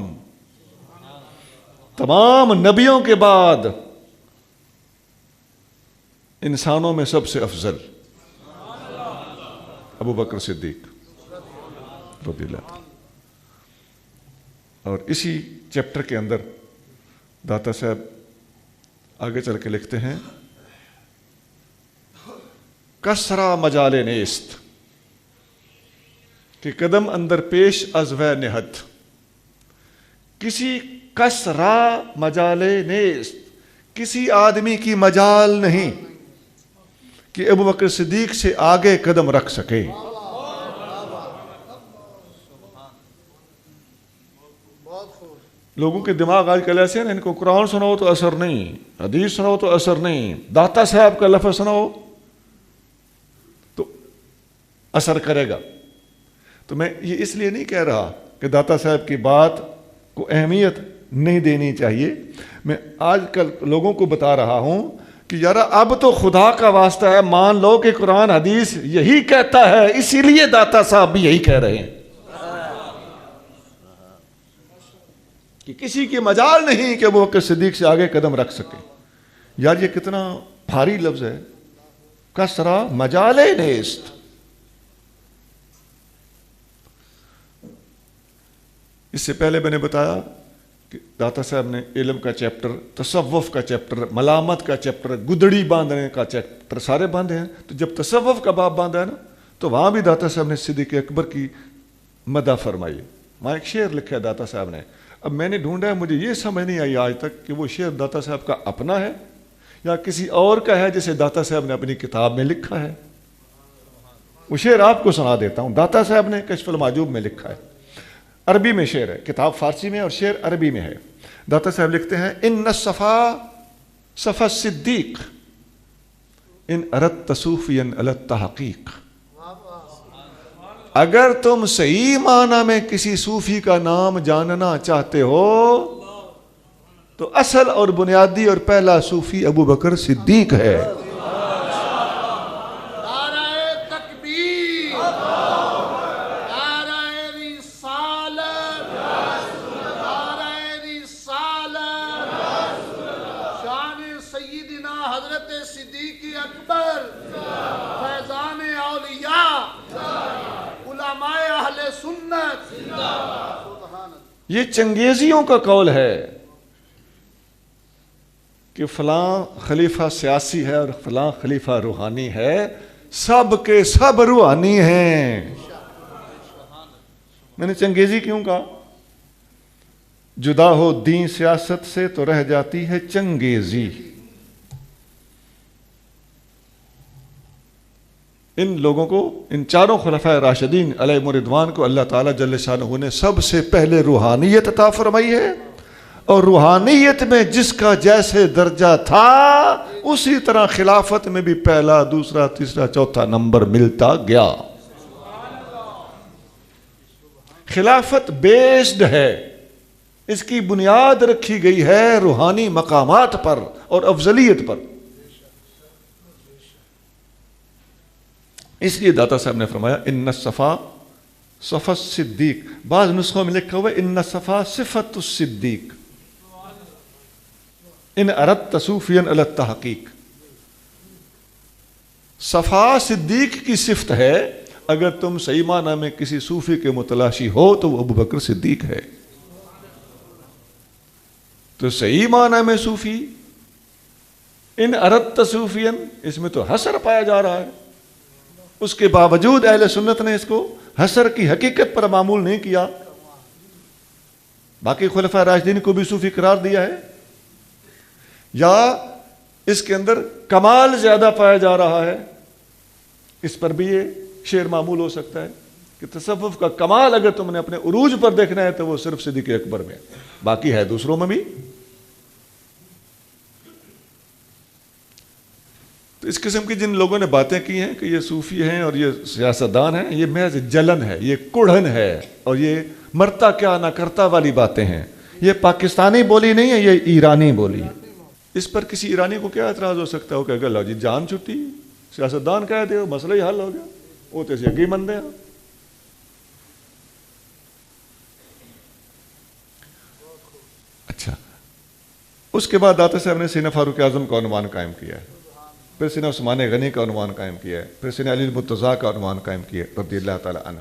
تمام نبیوں کے بعد انسانوں میں سب سے افضل ابو بکر صدیق رضی اللہ عنہ. اور اسی چیپٹر کے اندر داتا صاحب آگے چل کے لکھتے ہیں کسرا مجال نیست کہ قدم اندر پیش از و نہت. کسی کسرا مجال نیست، کسی آدمی کی مجال نہیں کہ ابو بکر صدیق سے آگے قدم رکھ سکے. لوگوں کے دماغ آج کل ایسے ہیں نا، ان کو قرآن سناؤ تو اثر نہیں، حدیث سناؤ تو اثر نہیں، داتا صاحب کا لفظ سناؤ تو اثر کرے گا. تو میں یہ اس لیے نہیں کہہ رہا کہ داتا صاحب کی بات کو اہمیت نہیں دینی چاہیے. میں آج کل لوگوں کو بتا رہا ہوں کہ یار اب تو خدا کا واسطہ ہے، مان لو کہ قرآن حدیث یہی کہتا ہے، اسی لیے داتا صاحب بھی یہی کہہ رہے ہیں کہ کسی کی مجال نہیں کہ وہ بکر صدیق سے آگے قدم رکھ سکے. یار یہ کتنا بھاری لفظ ہے، کسرا مجال نیست. اس سے پہلے میں نے بتایا کہ داتا صاحب نے علم کا چیپٹر، تصوف کا چیپٹر، ملامت کا چیپٹر، گدڑی باندھنے کا چیپٹر سارے باندھے ہیں. تو جب تصوف کا باب باندھا ہے نا تو وہاں بھی داتا صاحب نے صدیق اکبر کی مدح فرمائی. وہاں ایک شعر لکھا ہے داتا صاحب نے. اب میں نے ڈھونڈا ہے، مجھے یہ سمجھ نہیں آئی آج تک کہ وہ شعر داتا صاحب کا اپنا ہے یا کسی اور کا ہے جسے داتا صاحب نے اپنی کتاب میں لکھا ہے. وہ شعر آپ کو سنا دیتا ہوں. داتا صاحب نے کشف المحجوب میں لکھا ہے، عربی میں شعر ہے، کتاب فارسی میں اور شعر عربی میں ہے. داتا صاحب لکھتے ہیں ان الصفا صفا الصدیق ان اردت صوفیا علی التحقیق. اگر تم صحیح معنی میں کسی صوفی کا نام جاننا چاہتے ہو تو اصل اور بنیادی اور پہلا صوفی ابو بکر صدیق ہے. یہ چنگیزیوں کا قول ہے کہ فلاں خلیفہ سیاسی ہے اور فلاں خلیفہ روحانی ہے. سب کے سب روحانی ہیں. میں نے چنگیزی کیوں کہا؟ جدا ہو دین سیاست سے تو رہ جاتی ہے چنگیزی. ان لوگوں کو، ان چاروں خلفائے راشدین علیہم رضوان کو اللہ تعالیٰ جل شانہ نے سب سے پہلے روحانیت عطا فرمائی ہے، اور روحانیت میں جس کا جیسے درجہ تھا اسی طرح خلافت میں بھی پہلا، دوسرا، تیسرا، چوتھا نمبر ملتا گیا. خلافت بیسڈ ہے، اس کی بنیاد رکھی گئی ہے روحانی مقامات پر اور افضلیت پر. اس لیے داتا صاحب نے فرمایا ان الصفا صفا الصدیق. بعض نسخوں میں لکھا ہوا ہے ان الصفا صفت الصدیق ان اردت صوفیا علی التحقیق. صفا صدیق کی صفت ہے. اگر تم صحیح معنی میں کسی صوفی کے متلاشی ہو تو وہ ابو بکر صدیق ہے. تو صحیح معنی میں صوفی، ان اردت صوفیا، اس میں تو حصر پایا جا رہا ہے. اس کے باوجود اہل سنت نے اس کو حصر کی حقیقت پر معمول نہیں کیا. باقی خلفاء راشدین کو بھی صوفی قرار دیا ہے، یا اس کے اندر کمال زیادہ پایا جا رہا ہے؟ اس پر بھی یہ شعر معمول ہو سکتا ہے کہ تصوف کا کمال اگر تم نے اپنے عروج پر دیکھنا ہے تو وہ صرف صدیق اکبر میں، باقی ہے دوسروں میں بھی۔ تو اس قسم کی جن لوگوں نے باتیں کی ہیں کہ یہ صوفی ہیں اور یہ سیاستدان ہیں، یہ محض جلن ہے، یہ کڑھن ہے، اور یہ مرتا کیا نہ کرتا والی باتیں ہیں۔ یہ پاکستانی بولی نہیں ہے، یہ ایرانی بولی ہے۔ اس پر کسی ایرانی کو کیا اعتراض ہو سکتا ہے؟ وہ کہے گا لو جی جان چھٹی، سیاستدان کہہ دے مسئلہ ہی حل ہو گیا، وہ تو یقین مند ہے۔ اچھا، اس کے بعد داتا صاحب نے سینہ فاروق اعظم کا عنوان قائم کیا ہے، پھر سینہ عثمان غنی کا عنوان قائم کیا ہے، پھر سینہ علی المرتضیٰ کا عنوان قائم کیا ہے رضی اللہ تعالی عنہ۔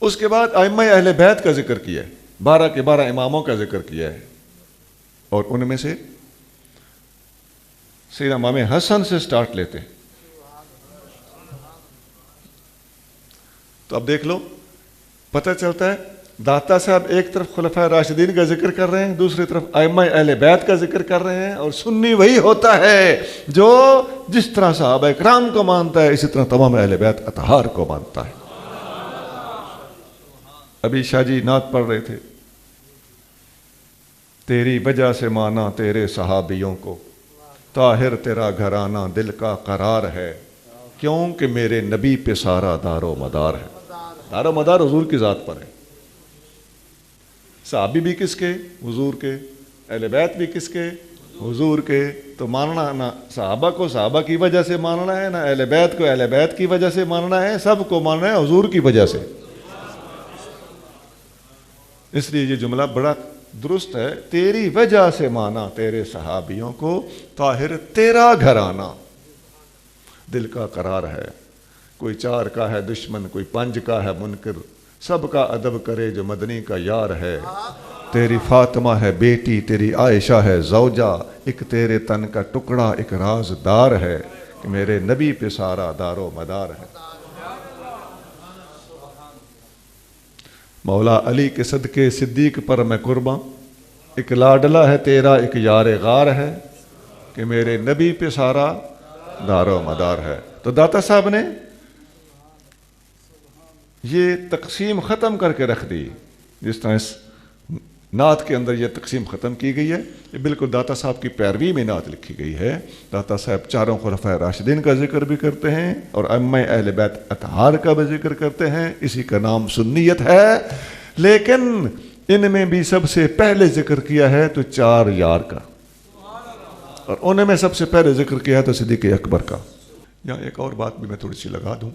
اس کے بعد ائمہ اہل بیت کا ذکر کیا ہے، 12 کے 12 اماموں کا ذکر کیا ہے، اور ان میں سے سیدنا امام حسن سے سٹارٹ لیتے ہیں۔ تو اب دیکھ لو، پتہ چلتا ہے داتا صاحب ایک طرف خلفاء راشدین کا ذکر کر رہے ہیں، دوسری طرف ائمہ اہل بیت کا ذکر کر رہے ہیں، اور سنی وہی ہوتا ہے جو جس طرح صحابہ کرام کو مانتا ہے اسی طرح تمام اہل بیت اطہار کو مانتا ہے۔ ابھی شاہ جی نعت پڑھ رہے تھے، تیری وجہ سے مانا تیرے صحابیوں کو، طاہر تیرا گھرانہ دل کا قرار ہے، کیونکہ میرے نبی پہ سارا دار و مدار ہے۔ دار و مدار حضور کی ذات پر ہے۔ صحابی بھی کس کے؟ حضور کے۔ اہل بیت بھی کس کے؟ حضور کے۔ تو ماننا نہ صحابہ کو صحابہ کی وجہ سے ماننا ہے، نہ اہل بیت کو اہل بیت کی وجہ سے ماننا ہے، سب کو ماننا ہے حضور کی وجہ سے۔ اس لیے یہ جملہ بڑا درست ہے، تیری وجہ سے مانا تیرے صحابیوں کو، طاہر تیرا گھرانہ دل کا قرار ہے۔ کوئی 4 کا ہے دشمن، کوئی 5 کا ہے منکر، سب کا ادب کرے جو مدنی کا یار ہے۔ تیری فاطمہ ہے بیٹی، تیری عائشہ ہے زوجہ، ایک تیرے تن کا ٹکڑا ایک رازدار ہے، کہ میرے نبی پہ سارا دار و مدار ہے۔ مولا علی کے صدقے صدیق پر میں قرباں، ایک لاڈلا ہے تیرا ایک یار غار ہے، کہ میرے نبی پہ سارا دار و مدار ہے۔ تو داتا صاحب نے یہ تقسیم ختم کر کے رکھ دی، جس طرح اس نعت کے اندر یہ تقسیم ختم کی گئی ہے، یہ بالکل داتا صاحب کی پیروی میں نعت لکھی گئی ہے۔ داتا صاحب 4 خلفاء راشدین کا ذکر بھی کرتے ہیں اور ائمہ اہل بیت اطہار کا بھی ذکر کرتے ہیں، اسی کا نام سنیت ہے۔ لیکن ان میں بھی سب سے پہلے ذکر کیا ہے تو 4 یار کا، اور ان میں سب سے پہلے ذکر کیا ہے تو صدیق اکبر کا۔ یہاں ایک اور بات بھی میں تھوڑی سی لگا دوں،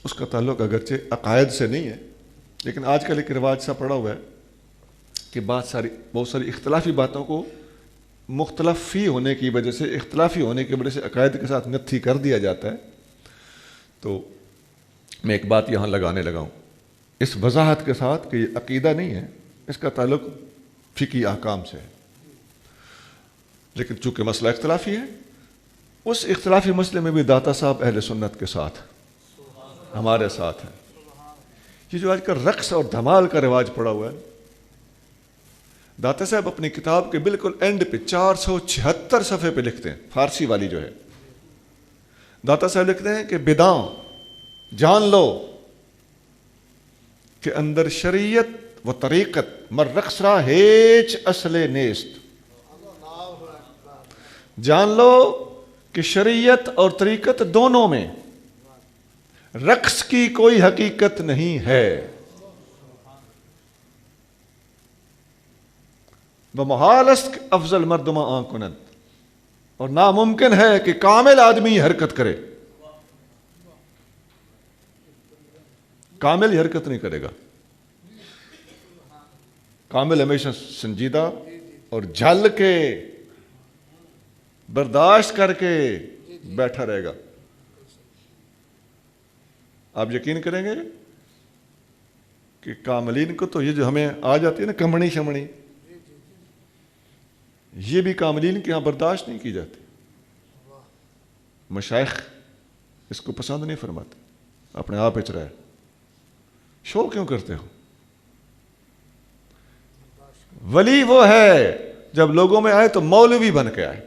اس کا تعلق اگرچہ عقائد سے نہیں ہے، لیکن آج کل ایک رواج سا پڑا ہوا ہے کہ بہت ساری اختلافی باتوں کو مختلفی ہونے کی وجہ سے، اختلافی ہونے کی وجہ سے عقائد کے ساتھ نتھی کر دیا جاتا ہے۔ تو میں ایک بات یہاں لگانے لگا ہوں اس وضاحت کے ساتھ کہ یہ عقیدہ نہیں ہے، اس کا تعلق فقہی احکام سے ہے، لیکن چونکہ مسئلہ اختلافی ہے، اس اختلافی مسئلے میں بھی داتا صاحب اہل سنت کے ساتھ ہمارے ساتھ ہیں۔ یہ جو آج کل رقص اور دھمال کا رواج پڑا ہوا ہے، داتا صاحب اپنی کتاب کے بالکل اینڈ پہ 476 صفحے پہ لکھتے ہیں، فارسی والی جو ہے، داتا صاحب لکھتے ہیں کہ بداں جان لو کہ اندر شریعت و طریقت مر رقص را ہیچ اصل نیست۔ جان لو کہ شریعت اور طریقت دونوں میں رقص کی کوئی حقیقت نہیں ہے۔ ومحال است افضل مردمہ آن کنند، اور ناممکن ہے کہ کامل آدمی حرکت کرے۔ کامل حرکت نہیں کرے گا، کامل ہمیشہ سنجیدہ اور جھل کے برداشت کر کے بیٹھا رہے گا۔ آپ یقین کریں گے کہ کاملین کو تو یہ جو ہمیں آ جاتی ہے نا کمڑی شمڑی، یہ بھی کاملین کے ہاں برداشت نہیں کی جاتی۔ مشائخ اس کو پسند نہیں فرماتے، اپنے آپ اچ رہے، شو کیوں کرتے ہو؟ ولی وہ ہے جب لوگوں میں آئے تو مولوی بن کے آئے،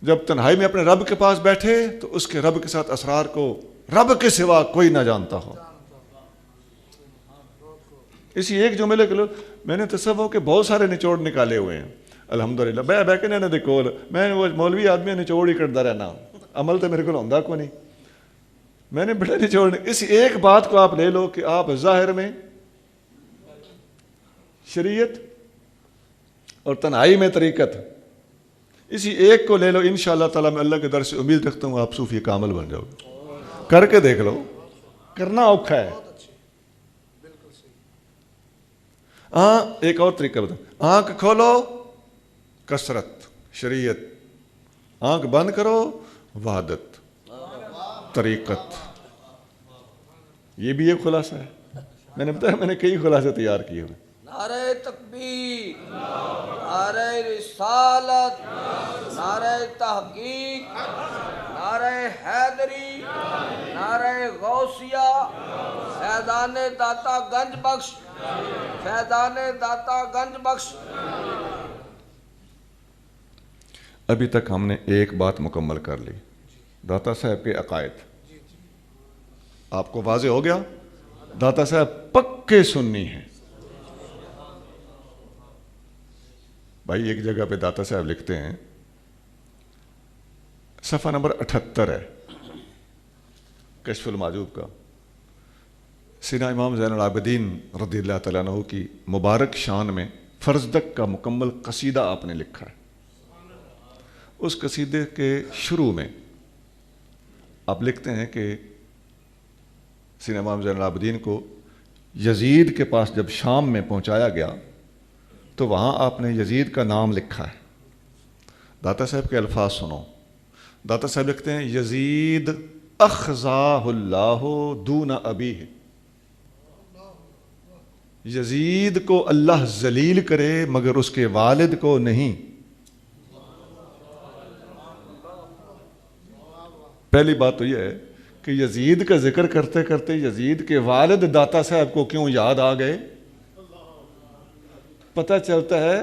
جب تنہائی میں اپنے رب کے پاس بیٹھے تو اس کے رب کے ساتھ اسرار کو رب کے سوا کوئی نہ جانتا ہو۔ اسی ایک جملے کے لوگ میں نے تصور کے بہت سارے نچوڑ نکالے ہوئے ہیں الحمدللہ، بہ کے نے دیکھو میں وہ مولوی آدمی نچوڑ ہی کرتا رہنا، عمل تو میرے کو ہوندا کو نہیں، میں نے بڑے نچوڑ۔ اس ایک بات کو آپ لے لو کہ آپ ظاہر میں شریعت اور تنہائی میں طریقت، اسی ایک کو لے لو، انشاءاللہ تعالیٰ میں اللہ کے در سے امید رکھتا ہوں آپ صوفی کامل بن جاؤ گے۔ کر کے دیکھ لو، کرنا اوکھا ہے۔ ہاں ایک اور طریقہ بتا، آنکھ کھولو کثرت شریعت، آنکھ بند کرو وحدت طریقت، یہ بھی ایک خلاصہ ہے۔ میں نے بتایا میں نے کئی خلاصے تیار کیے ہوئے۔ نعرہ تکبیر، نعرہ رسالت، نعرہ تحقیق، نعرہ حیدری، نعرہ غوثیہ، فیضان داتا گنج بخش، فیضان داتا گنج بخش۔ ابھی تک ہم نے ایک بات مکمل کر لی، داتا صاحب کے عقائد۔ آپ کو واضح ہو گیا داتا صاحب پکے سنی ہیں۔ بھائی ایک جگہ پہ داتا صاحب لکھتے ہیں، صفحہ نمبر 78 ہے کشف المعجوب کا، سیدنا امام زین العابدین رضی اللہ تعالیٰ عنہ کی مبارک شان میں فرزدق کا مکمل قصیدہ آپ نے لکھا ہے۔ اس قصیدے کے شروع میں آپ لکھتے ہیں کہ سیدنا امام زین العابدین کو یزید کے پاس جب شام میں پہنچایا گیا تو وہاں آپ نے یزید کا نام لکھا ہے۔ داتا صاحب کے الفاظ سنو، داتا صاحب لکھتے ہیں یزید اخزاہ اللہ دون ابیہ، یزید کو اللہ ذلیل کرے مگر اس کے والد کو نہیں۔ پہلی بات تو یہ ہے کہ یزید کا ذکر کرتے کرتے یزید کے والد داتا صاحب کو کیوں یاد آ گئے؟ پتہ چلتا ہے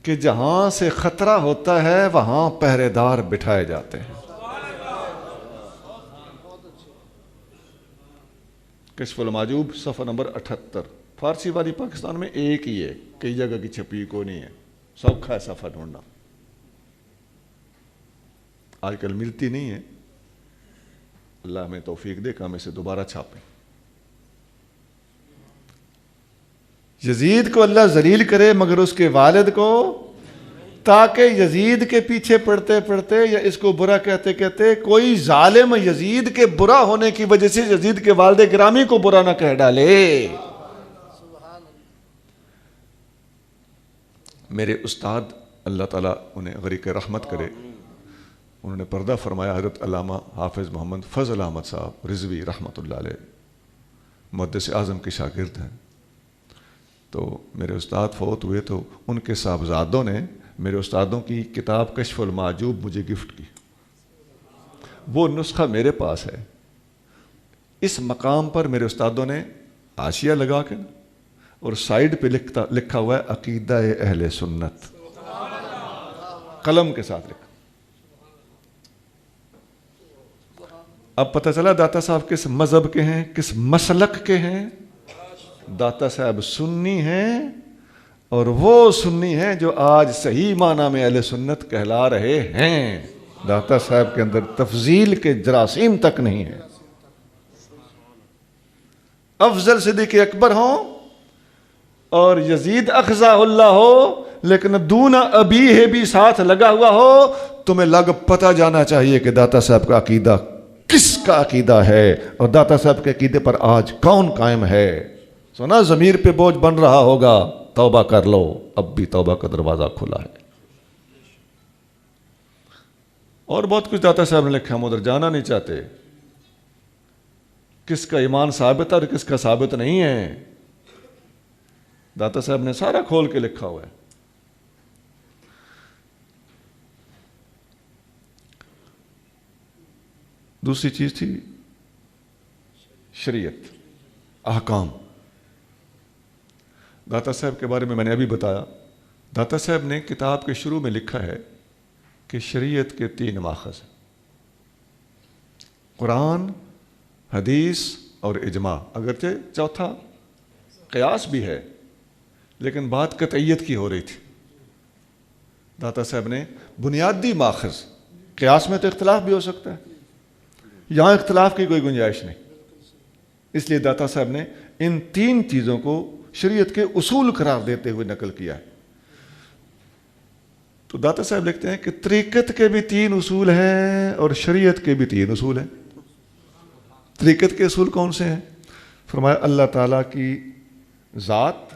کہ جہاں سے خطرہ ہوتا ہے وہاں پہرے دار بٹھائے جاتے ہیں۔ کشف المعجوب صفحہ نمبر 78، فارسی والی پاکستان میں ایک ہی ہے، کئی جگہ کی چھپی کو نہیں ہے، سوکھا ہے صفحہ ڈھونڈنا، آج کل ملتی نہیں ہے، اللہ ہمیں توفیق دے کہ ہم اسے دوبارہ چھاپیں۔ یزید کو اللہ ذلیل کرے مگر اس کے والد کو، تاکہ یزید کے پیچھے پڑتے پڑتے یا اس کو برا کہتے کہتے کوئی ظالم یزید کے برا ہونے کی وجہ سے یزید کے والد گرامی کو برا نہ کہہ ڈالے۔ میرے استاد اللہ تعالیٰ انہیں غریق رحمت کرے، انہوں نے پردہ فرمایا، حضرت علامہ حافظ محمد فضل احمد صاحب رضوی رحمۃ اللہ علیہ محدث اعظم کے شاگرد ہیں۔ تو میرے استاد فوت ہوئے تو ان کے صاحبزادوں نے میرے استادوں کی کتاب کشف المعجوب مجھے گفٹ کی، وہ نسخہ میرے پاس ہے۔ اس مقام پر میرے استادوں نے حاشیہ لگا کے اور سائیڈ پہ لکھا ہوا ہے عقیدہ اہل سنت، قلم کے ساتھ لکھا۔ اب پتہ چلا داتا صاحب کس مذہب کے ہیں، کس مسلک کے ہیں۔ داتا صاحب سنی ہیں، اور وہ سنی ہیں جو آج صحیح معنی میں اہل سنت کہلا رہے ہیں۔ داتا صاحب کے اندر تفضیل کے جراثیم تک نہیں ہیں۔ افضل صدیق اکبر ہوں اور یزید اخزا اللہ ہو، لیکن دون ابیہ بھی ساتھ لگا ہوا ہو، تمہیں لگ پتہ جانا چاہیے کہ داتا صاحب کا عقیدہ کس کا عقیدہ ہے اور داتا صاحب کے عقیدے پر آج کون قائم ہے۔ سنا ضمیر پہ بوجھ بن رہا ہوگا، توبہ کر لو، اب بھی توبہ کا دروازہ کھلا ہے۔ اور بہت کچھ داتا صاحب نے لکھا، ہم ادھر جانا نہیں چاہتے، کس کا ایمان ثابت ہے اور کس کا ثابت نہیں ہے، داتا صاحب نے سارا کھول کے لکھا ہوا ہے۔ دوسری چیز تھی شریعت، احکام۔ داتا صاحب کے بارے میں نے ابھی بتایا. داتا صاحب نے کتاب کے شروع میں لکھا ہے کہ شریعت کے 3 ماخذ ہیں: قرآن، حدیث اور اجماع. اگرچہ چوتھا قیاس بھی ہے، لیکن بات قطعیت کی ہو رہی تھی. داتا صاحب نے بنیادی ماخذ، قیاس میں تو اختلاف بھی ہو سکتا ہے، یہاں اختلاف کی کوئی گنجائش نہیں، اس لیے داتا صاحب نے ان 3 چیزوں کو شریعت کے اصول قرار دیتے ہوئے نقل کیا ہے. تو داتا صاحب لکھتے ہیں کہ طریقت کے بھی 3 اصول ہیں اور شریعت کے بھی 3 اصول ہیں. طریقت کے اصول کون سے ہیں؟ فرمایا اللہ تعالیٰ کی ذات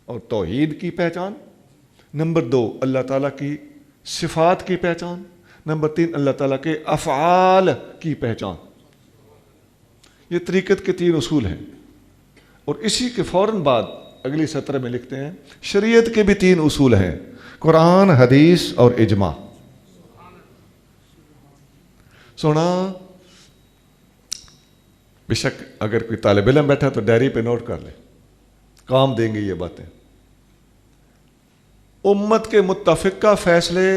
اور توحید کی پہچان. نمبر 2 اللہ تعالیٰ کی صفات کی پہچان. نمبر 3 اللہ تعالیٰ کے افعال کی پہچان. یہ طریقت کے 3 اصول ہیں. اور اسی کے فوراً بعد اگلی سطر میں لکھتے ہیں شریعت کے بھی 3 اصول ہیں: قرآن، حدیث اور اجماع. سونا بے شک اگر کوئی طالب علم بیٹھا تو ڈائری پہ نوٹ کر لے، کام دیں گے یہ باتیں. امت کے متفقہ فیصلے،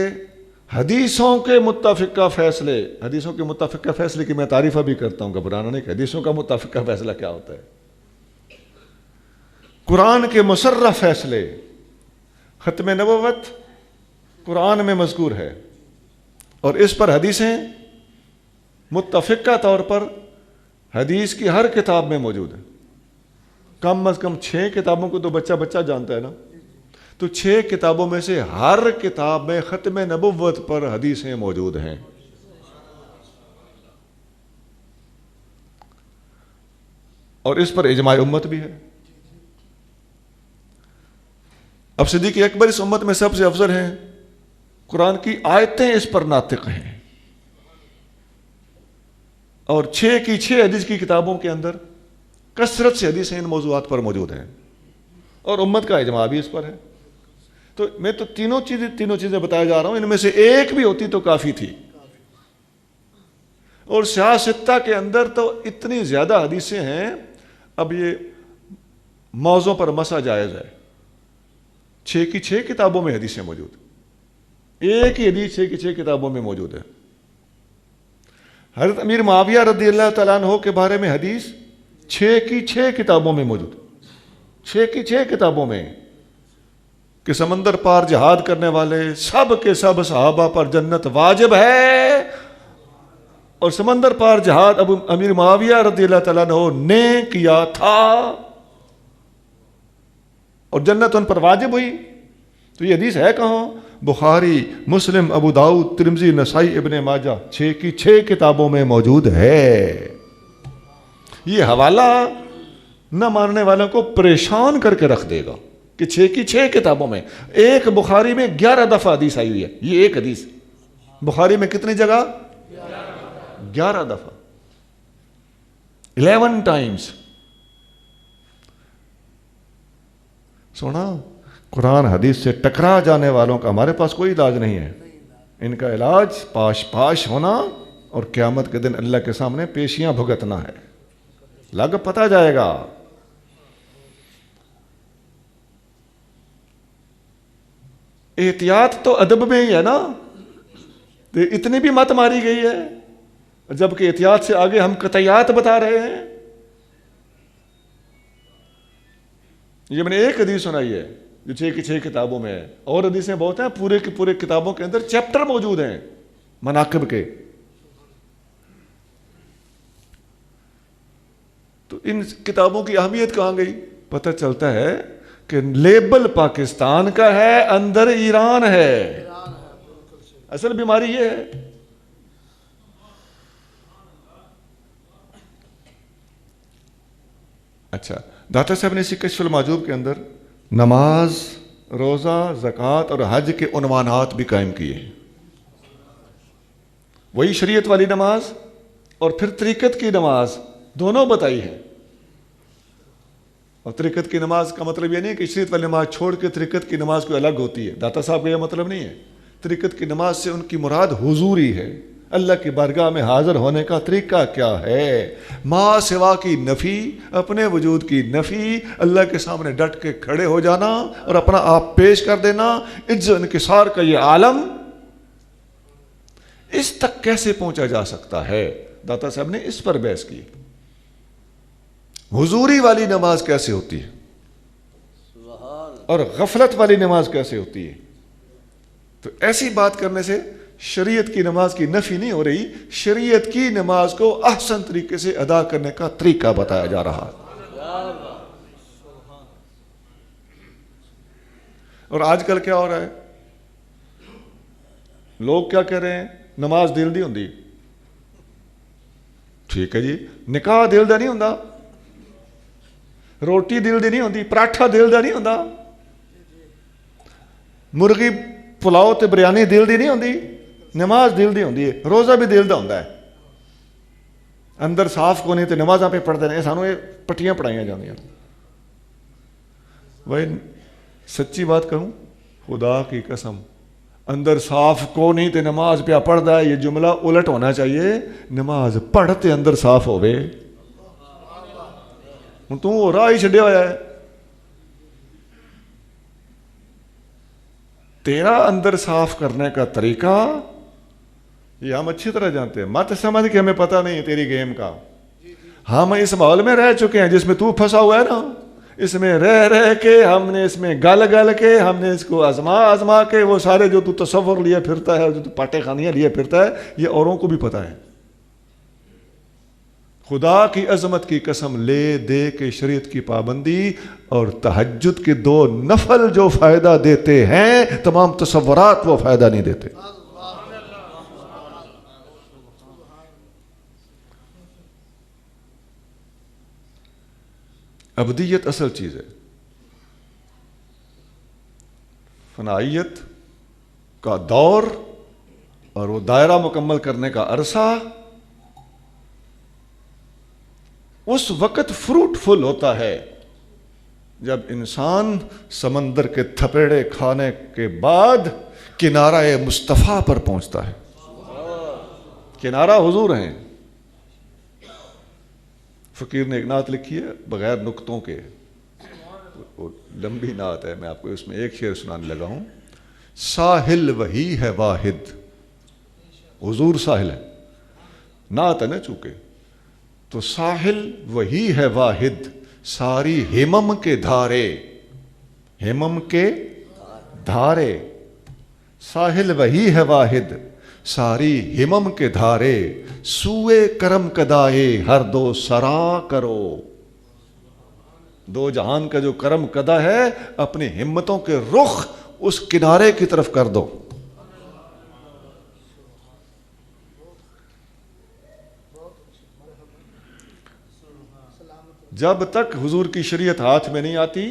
حدیثوں کے متفقہ فیصلے. حدیثوں کے متفقہ فیصلے کی میں تعریف بھی کرتا ہوں، گھبرانا نہیں کہ حدیثوں کا متفقہ فیصلہ کیا ہوتا ہے. قرآن کے مصرح فیصلے، ختم نبوت قرآن میں مذکور ہے اور اس پر حدیثیں متفقہ طور پر حدیث کی ہر کتاب میں موجود ہیں. کم از کم 6 کتابوں کو تو بچہ بچہ جانتا ہے نا. تو 6 کتابوں میں سے ہر کتاب میں ختم نبوت پر حدیثیں موجود ہیں. اور اس پر اجماع امت بھی ہے. اب صدیق اکبر اس امت میں سب سے افضل ہیں. قرآن کی آیتیں اس پر ناطق ہیں اور 6 کی 6 حدیث کی کتابوں کے اندر کثرت سے حدیثیں ان موضوعات پر موجود ہیں اور امت کا اجماع بھی اس پر ہے. تو میں تو تینوں چیزیں بتایا جا رہا ہوں، ان میں سے ایک بھی ہوتی تو کافی تھی. اور سیاستہ کے اندر تو اتنی زیادہ حدیثیں ہیں، اب یہ موضوع پر مسا جائز ہے. 6 کی 6 کتابوں میں حدیثیں موجود، ایک ہی حدیث 6 کی 6 کتابوں میں موجود ہے. حضرت امیر معاویہ رضی اللہ تعالیٰ عنہ کے بارے میں حدیث 6 کی 6 کتابوں میں موجود، 6 کی 6 کتابوں میں، کہ سمندر پار جہاد کرنے والے سب کے سب صحابہ پر جنت واجب ہے، اور سمندر پار جہاد ابو امیر معاویہ رضی اللہ تعالیٰ عنہ نے کیا تھا اور جنت ان پر واجب ہوئی. تو یہ حدیث ہے کہاں؟ بخاری، مسلم، ابو داؤد، ترمذی، نسائی، ابن ماجہ، 6 کی 6 کتابوں میں موجود ہے. یہ حوالہ نہ ماننے والوں کو پریشان کر کے رکھ دے گا کہ 6 کی 6 کتابوں میں. ایک بخاری میں 11 دفعہ حدیث آئی ہوئی ہے. یہ ایک حدیث بخاری میں کتنی جگہ؟ 11 دفعہ، 11 ٹائمز. سونا قرآن حدیث سے ٹکرا جانے والوں کا ہمارے پاس کوئی علاج نہیں ہے. ان کا علاج پاش ہونا اور قیامت کے دن اللہ کے سامنے پیشیاں بھگتنا ہے. لگ پتہ جائے گا. احتیاط تو ادب میں ہی ہے نا، اتنی بھی مت ماری گئی ہے، جبکہ احتیاط سے آگے ہم قطعیات بتا رہے ہیں. یہ میں نے ایک حدیث سنائی ہے جو 6 کی 6 کتابوں میں ہے، اور حدیثیں بہت ہیں، پورے کی پورے کتابوں کے اندر چیپٹر موجود ہیں مناقب کے. تو ان کتابوں کی اہمیت کہاں گئی؟ پتہ چلتا ہے کہ لیبل پاکستان کا ہے، اندر ایران ہے. اصل بیماری یہ ہے. اچھا، داتا صاحب نے اسی کشف المحجوب کے اندر نماز، روزہ، زکوٰۃ اور حج کے عنوانات بھی قائم کیے ہیں. وہی شریعت والی نماز اور پھر طریقت کی نماز دونوں بتائی ہے. اور طریقت کی نماز کا مطلب یہ نہیں کہ شریعت والی نماز چھوڑ کے طریقت کی نماز کوئی الگ ہوتی ہے. داتا صاحب کا یہ مطلب نہیں ہے. طریقت کی نماز سے ان کی مراد حضوری ہے، اللہ کی بارگاہ میں حاضر ہونے کا طریقہ کیا ہے؟ ما سوا کی نفی، اپنے وجود کی نفی، اللہ کے سامنے ڈٹ کے کھڑے ہو جانا اور اپنا آپ پیش کر دینا، عجز و انکسار کا یہ عالم، اس تک کیسے پہنچا جا سکتا ہے؟ داتا صاحب نے اس پر بحث کی۔ حضوری والی نماز کیسے ہوتی ہے اور غفلت والی نماز کیسے ہوتی ہے؟ تو ایسی بات کرنے سے شریعت کی نماز کی نفی نہیں ہو رہی، شریعت کی نماز کو احسن طریقے سے ادا کرنے کا طریقہ بتایا جا رہا ہے۔ اور آج کل کیا ہو رہا ہے؟ لوگ کیا کہہ رہے ہیں؟ نماز دل دی ہوندی۔ ٹھیک ہے جی، نکاح دل دا نہیں ہوندا، روٹی دل دی نہیں ہوندی، پراٹھا دل دا نہیں ہوندا، مرغی پلاؤ تے بریانی دل دی نہیں ہوندی، نماز دل دی ہوندی ہے، روزہ بھی دل دا ہوندا ہے۔ اندر صاف کو نہیں تے نمازاں پہ پڑھتے ہیں، سانوں یہ پٹیاں پڑھائیاں جاندیاں۔ بھائی سچی بات کہوں، خدا کی قسم، اندر صاف کو نہیں تے نماز پہ پڑھدا ہے، یہ جملہ الٹ ہونا چاہیے، نماز پڑھتے اندر صاف ہوئے۔ ہوں تو وہ راہ ہی چھڈیا ہوا ہے، تیرا اندر صاف کرنے کا طریقہ یہ ہم اچھی طرح جانتے ہیں۔ مت سمجھ کہ ہمیں پتہ نہیں ہے تیری گیم کا، ہم اس ماحول میں رہ چکے ہیں جس میں تو پھنسا ہوا ہے نا، اس میں رہ کے ہم نے اس میں گل کے ہم نے اس کو آزما کے وہ سارے جو تو تصور لیے پھرتا ہے، جو تو پاٹے خانیاں لیے پھرتا ہے، یہ اوروں کو بھی پتہ ہے۔ خدا کی عظمت کی قسم لے دے کے شریعت کی پابندی اور تہجد کے 2 نفل جو فائدہ دیتے ہیں، تمام تصورات وہ فائدہ نہیں دیتے۔ ابدیت اصل چیز ہے، فنائیت کا دور اور وہ دائرہ مکمل کرنے کا عرصہ اس وقت فروٹفل ہوتا ہے جب انسان سمندر کے تھپیڑے کھانے کے بعد کنارہ مصطفیٰ پر پہنچتا ہے۔ کنارہ حضور ہیں۔ فقیر نے ایک نعت لکھی ہے بغیر نقطوں کے، وہ لمبی نعت ہے، میں آپ کو اس میں ایک شعر سنانے لگا ہوں۔ ساحل وہی ہے واحد، حضور ساحل ہے، نعت ہے نا چونکہ، تو ساحل وہی ہے واحد، ساری ہمم کے دھارے، ہمم کے دھارے، ساحل وہی ہے واحد، ساری ہمم کے دھارے، سوئے کرم کدائے ہر دو سرا کرو۔ 2 جہان کا جو کرم کدا ہے، اپنی ہمتوں کے رخ اس کنارے کی طرف کر دو۔ جب تک حضور کی شریعت ہاتھ میں نہیں آتی،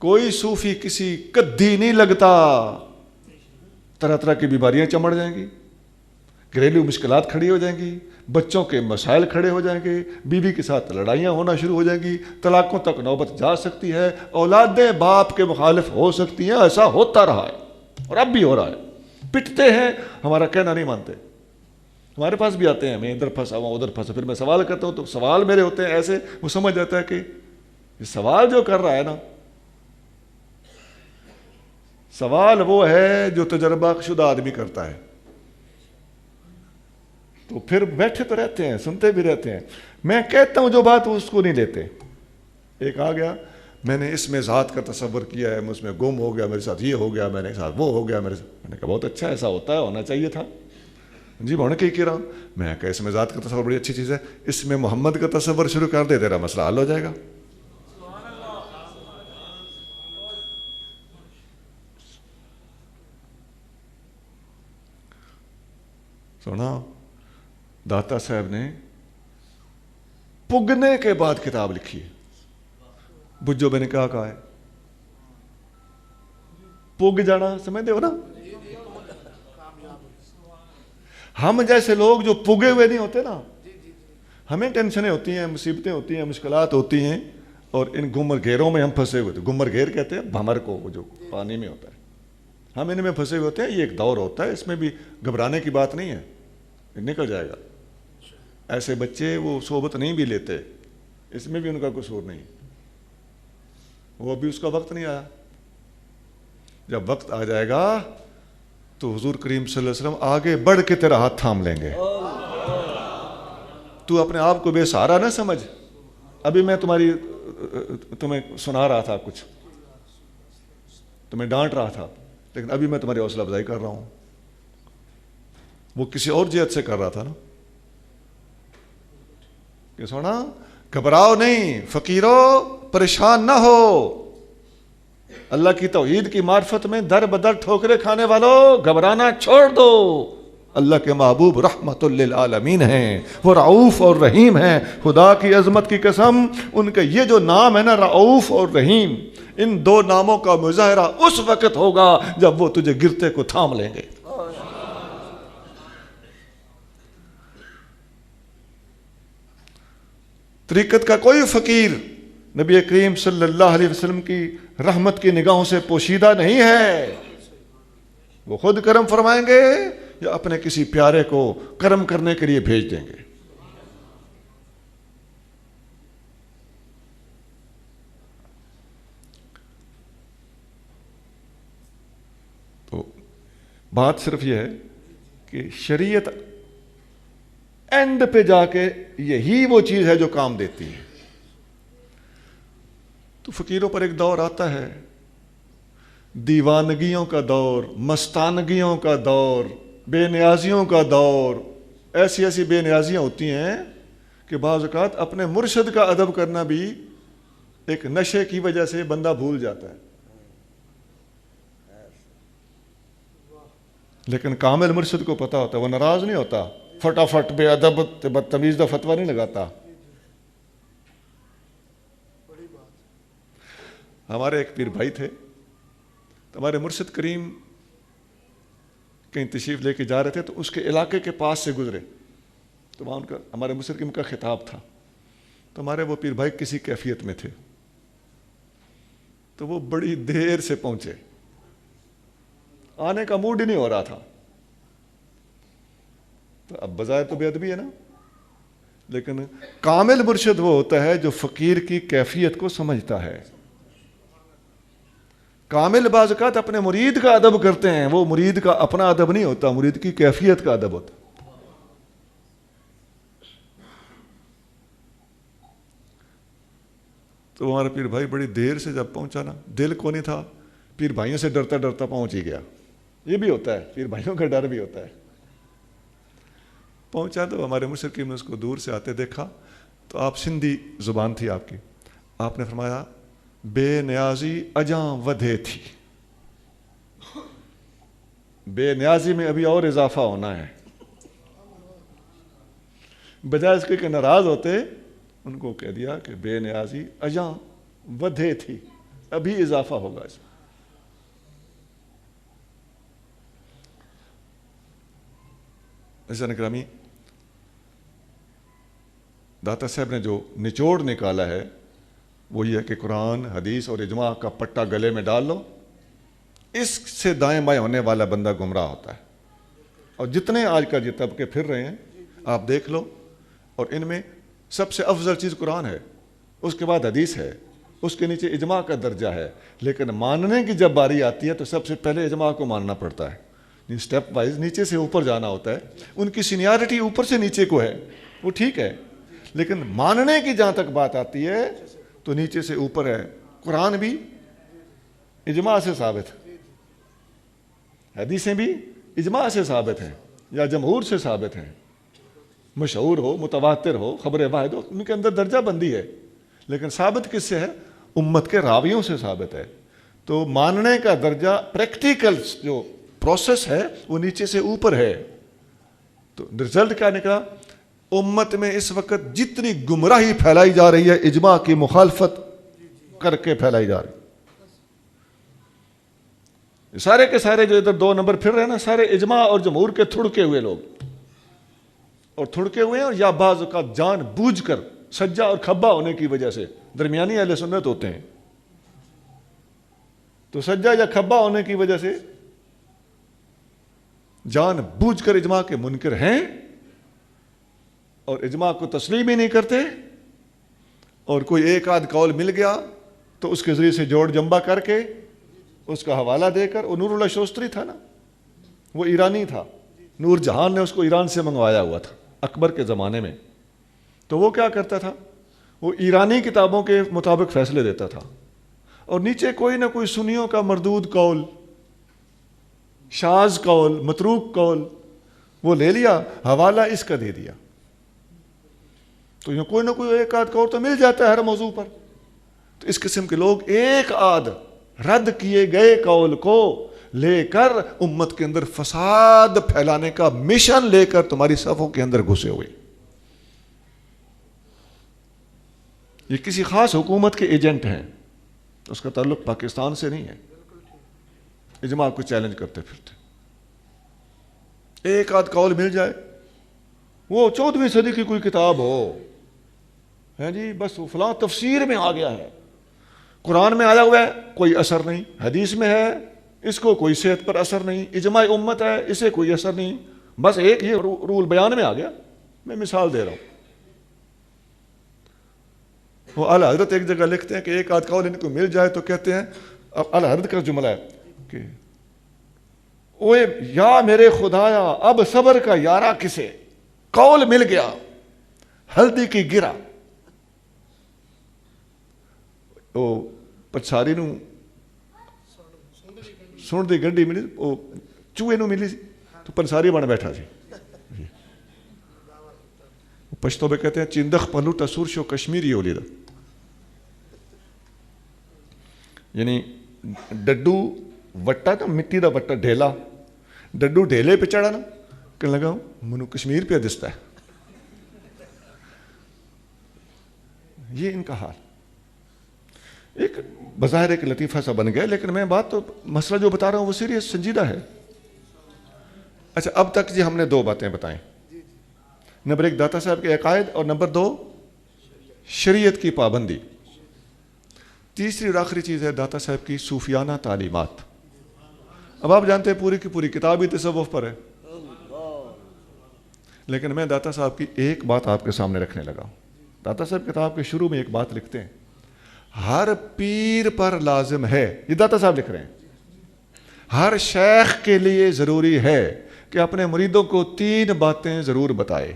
کوئی صوفی کسی کدی نہیں لگتا، طرح طرح کی بیماریاں چمڑ جائیں گی، گھریلو مشکلات کھڑی ہو جائیں گی، بچوں کے مسائل کھڑے ہو جائیں گے، بیوی کے ساتھ لڑائیاں ہونا شروع ہو جائیں گی، طلاقوں تک نوبت جا سکتی ہے، اولادیں باپ کے مخالف ہو سکتی ہیں۔ ایسا ہوتا رہا ہے اور اب بھی ہو رہا ہے۔ پٹتے ہیں، ہمارا کہنا نہیں مانتے، ہمارے پاس بھی آتے ہیں، میں ادھر پھنسا ہوا ادھر پھنسا، پھر میں سوال کرتا ہوں تو سوال میرے ہوتے ہیں ایسے، وہ سمجھ جاتا ہے کہ یہ سوال جو کر رہا ہے نا، سوال وہ ہے جو تجربہ شدہ آدمی کرتا ہے، تو پھر بیٹھے تو رہتے ہیں، سنتے بھی رہتے ہیں۔ میں کہتا ہوں جو بات اس کو نہیں لیتے۔ ایک آ گیا، میں نے اس میں ذات کا تصور کیا ہے، اس میں گم ہو گیا، میرے ساتھ یہ ہو گیا، میرے ساتھ وہ ہو گیا، میں نے کہا بہت اچھا، ایسا ہوتا ہے، ہونا چاہیے تھا جی، ہونے کی کہہ رہا ہوں۔ میں کہا اس میں ذات کا تصور بڑی اچھی چیز ہے، اس میں محمد کا تصور شروع کر دے، تیرا مسئلہ حل ہو جائے گا۔ سنا داتا صاحب نے پگنے کے بعد کتاب لکھی ہے، بجو میں نے کہا ہے پگ جانا، سمجھتے ہو نا؟ ہم جیسے لوگ جو پگے ہوئے نہیں ہوتے نا، ہمیں ٹینشنیں ہوتی ہیں، مصیبتیں ہوتی ہیں، مشکلات ہوتی ہیں، اور ان گمر گھیروں میں ہم پھنسے ہوئے تھے۔ گمر گھیر کہتے ہیں بھمر کو، وہ جو پانی میں ہوتا ہے، ہم ان میں پھنسے ہوتے ہیں. یہ ایک دور ہوتا ہے, اس میں بھی گھبرانے کی بات نہیں ہے, نکل جائے گا. ایسے بچے وہ صحبت نہیں بھی لیتے, اس میں بھی ان کا قصور نہیں, وہ ابھی اس کا وقت نہیں آیا. جب وقت آ جائے گا تو حضور کریم صلی اللہ علیہ وسلم آگے بڑھ کے تیرا ہاتھ تھام لیں گے. تو اپنے آپ کو بے سہارا نہ سمجھ. ابھی میں تمہیں سنا رہا تھا, کچھ تمہیں ڈانٹ رہا تھا, لیکن ابھی میں تمہاری حوصلہ افزائی کر رہا ہوں. وہ کسی اور جہت سے کر رہا تھا نا, کہ سونا گھبراؤ نہیں, فقیرو پریشان نہ ہو, اللہ کی توحید کی معرفت میں در بدر ٹھوکرے کھانے والوں گھبرانا چھوڑ دو. اللہ کے محبوب رحمت للعالمین ہیں, وہ رعوف اور رحیم ہیں. خدا کی عظمت کی قسم, ان کے یہ جو نام ہے نا, رعوف اور رحیم, ان دو ناموں کا مظاہرہ اس وقت ہوگا جب وہ تجھے گرتے کو تھام لیں گے. طریقت کا کوئی فقیر نبی کریم صلی اللہ علیہ وسلم کی رحمت کی نگاہوں سے پوشیدہ نہیں ہے. وہ خود کرم فرمائیں گے یا اپنے کسی پیارے کو کرم کرنے کے لیے بھیج دیں گے. تو بات صرف یہ ہے کہ شریعت اینڈ پہ جا کے یہی وہ چیز ہے جو کام دیتی ہے. تو فقیروں پر ایک دور آتا ہے, دیوانگیوں کا دور, مستانگیوں کا دور, بے نیازیوں کا دور. ایسی ایسی بے نیازیاں ہوتی ہیں کہ بعض اوقات اپنے مرشد کا ادب کرنا بھی ایک نشے کی وجہ سے بندہ بھول جاتا ہے. لیکن کامل مرشد کو پتا ہوتا ہے, وہ ناراض نہیں ہوتا, فٹافٹ بے ادب بدتمیز دا فتویٰ نہیں لگاتا. ہمارے ایک پیر بھائی تھے, تو ہمارے مرشد کریم کہیں تشریف لے کے جا رہے تھے, تو اس کے علاقے کے پاس سے گزرے, تو وہاں ان کا ہمارے مرشد کریم کا خطاب تھا. تو ہمارے وہ پیر بھائی کسی کیفیت میں تھے, تو وہ بڑی دیر سے پہنچے, آنے کا موڈ ہی نہیں ہو رہا تھا. تو اب بظاہر تو بے ادبی ہے نا, لیکن کامل مرشد وہ ہوتا ہے جو فقیر کی کیفیت کو سمجھتا ہے. کامل بعض اوقات اپنے مرید کا ادب کرتے ہیں, وہ مرید کا اپنا ادب نہیں ہوتا, مرید کی کیفیت کا ادب ہوتا. تو ہمارا پیر بھائی بڑی دیر سے جب پہنچا نا, دل کو نہیں تھا, پیر بھائیوں سے ڈرتا ڈرتا پہنچ ہی گیا. یہ بھی ہوتا ہے, پیر بھائیوں کا ڈر بھی ہوتا ہے. پہنچا تو ہمارے مرشد نے اس کو دور سے آتے دیکھا, تو آپ سندھی زبان تھی آپ کی, آپ نے فرمایا بے نیازی اجاں ودھے تھی. بے نیازی میں ابھی اور اضافہ ہونا ہے. بجائے اس کے کہ ناراض ہوتے, ان کو کہہ دیا کہ بے نیازی اجاں ودھے تھی, ابھی اضافہ ہوگا اس میں. عزیزان اکرامی, داتا صاحب نے جو نچوڑ نکالا ہے وہ یہ ہے کہ قرآن, حدیث اور اجماع کا پٹا گلے میں ڈال لو, اس سے دائیں بائیں ہونے والا بندہ گمراہ ہوتا ہے. اور جتنے آج کل یہ طبقے پھر رہے ہیں آپ دیکھ لو, اور ان میں سب سے افضل چیز قرآن ہے, اس کے بعد حدیث ہے, اس کے نیچے اجماع کا درجہ ہے. لیکن ماننے کی جب باری آتی ہے تو سب سے پہلے اجماع کو ماننا پڑتا ہے. اسٹیپ وائز نیچے سے اوپر جانا ہوتا ہے. ان کی سینیارٹی اوپر سے نیچے کو ہے, وہ ٹھیک ہے, لیکن ماننے کی جہاں تک بات آتی ہے تو نیچے سے اوپر ہے. قرآن بھی اجماع سے ثابت ہے, حدیثیں بھی اجماع سے ثابت ہیں یا جمہور سے ثابت ہیں, مشہور ہو, متواتر ہو, خبر واحد ہو, ان کے اندر درجہ بندی ہے. لیکن ثابت کس سے ہے؟ امت کے راویوں سے ثابت ہے. تو ماننے کا درجہ پریکٹیکل جو پروسیس ہے وہ نیچے سے اوپر ہے. تو رزلٹ کیا نکلا؟ امت میں اس وقت جتنی گمراہی پھیلائی جا رہی ہے اجماع کی مخالفت کر کے پھیلائی جا رہی. سارے کے سارے جو ادھر 2 نمبر پھر رہے ہیں نا, سارے اجماع اور جمہور کے تھڑکے ہوئے لوگ, اور تھڑکے ہوئے ہیں, اور یا بعض اوقات جان بوجھ کر سجا اور کھبا ہونے کی وجہ سے درمیانی اہل سنت ہوتے ہیں. تو سجا یا کھبا ہونے کی وجہ سے جان بوجھ کر اجماع کے منکر ہیں اور اجماع کو تسلیم ہی نہیں کرتے، اور کوئی ایک آدھ قول مل گیا تو اس کے ذریعے سے جوڑ جنبہ کر کے اس کا حوالہ دے کر، وہ نور اللہ شوستری تھا نا، وہ ایرانی تھا، نور جہان نے اس کو ایران سے منگوایا ہوا تھا اکبر کے زمانے میں، تو وہ کیا کرتا تھا، وہ ایرانی کتابوں کے مطابق فیصلے دیتا تھا، اور نیچے کوئی نہ کوئی سنیوں کا مردود قول، شاذ قول، متروک قول وہ لے لیا، حوالہ اس کا دے دیا، تو یہاں کوئی نہ کوئی ایک آدھ قول تو مل جاتا ہے ہر موضوع پر۔ تو اس قسم کے لوگ ایک آدھ رد کیے گئے قول کو لے کر امت کے اندر فساد پھیلانے کا مشن لے کر تمہاری صفوں کے اندر گھسے ہوئے، یہ کسی خاص حکومت کے ایجنٹ ہیں، اس کا تعلق پاکستان سے نہیں ہے، اجماع کو چیلنج کرتے پھرتے، ایک آدھ قول مل جائے، وہ 14ویں صدی کی کوئی کتاب ہو، ہے جی بس وہ فلاں تفسیر میں آ گیا ہے، قرآن میں آیا ہوا ہے کوئی اثر نہیں، حدیث میں ہے اس کو کوئی صحت پر اثر نہیں، اجماع امت ہے اسے کوئی اثر نہیں، بس ایک یہ رول بیان میں آ گیا۔ میں مثال دے رہا ہوں، وہ اعلیٰ حضرت ایک جگہ لکھتے ہیں کہ ایک آدھ قول ان کو مل جائے تو کہتے ہیں، اعلیٰ حضرت کا جملہ ہے کہ اوے یا میرے خدایا اب صبر کا یارہ کسے، قول مل گیا ہلدی کی گرا، وہ پچھاری نو سن دی گنڈی ملی، وہ چوہے نو ملی تو پنساری بن بیٹھا سی، پشتو میں کہتے ہیں چندخ پلو تسور شو کشمیری ہو لیدہ، یعنی ڈڈو وٹا نا مٹی دا وٹا ڈھیلا، ڈڈو ڈھیلے پہ چڑھا نا کہنے لگا منو کشمیر پہ دستا ہے، یہ ان کا حال، ایک بظاہر ایک لطیفہ سا بن گیا، لیکن میں بات تو مسئلہ جو بتا رہا ہوں وہ سیریس سنجیدہ ہے۔ اچھا اب تک جی ہم نے دو باتیں بتائیں، نمبر ایک داتا صاحب کے عقائد، اور نمبر دو شریعت کی پابندی، تیسری اور آخری چیز ہے داتا صاحب کی صوفیانہ تعلیمات۔ اب آپ جانتے ہیں پوری کی پوری کتاب ہی تصوف پر ہے، لیکن میں داتا صاحب کی ایک بات آپ کے سامنے رکھنے لگا ہوں۔ داتا صاحب کتاب کے شروع میں ایک بات لکھتے ہیں، ہر پیر پر لازم ہے، یہ داتا صاحب لکھ رہے ہیں، ہر شیخ کے لیے ضروری ہے کہ اپنے مریدوں کو 3 باتیں ضرور بتائے۔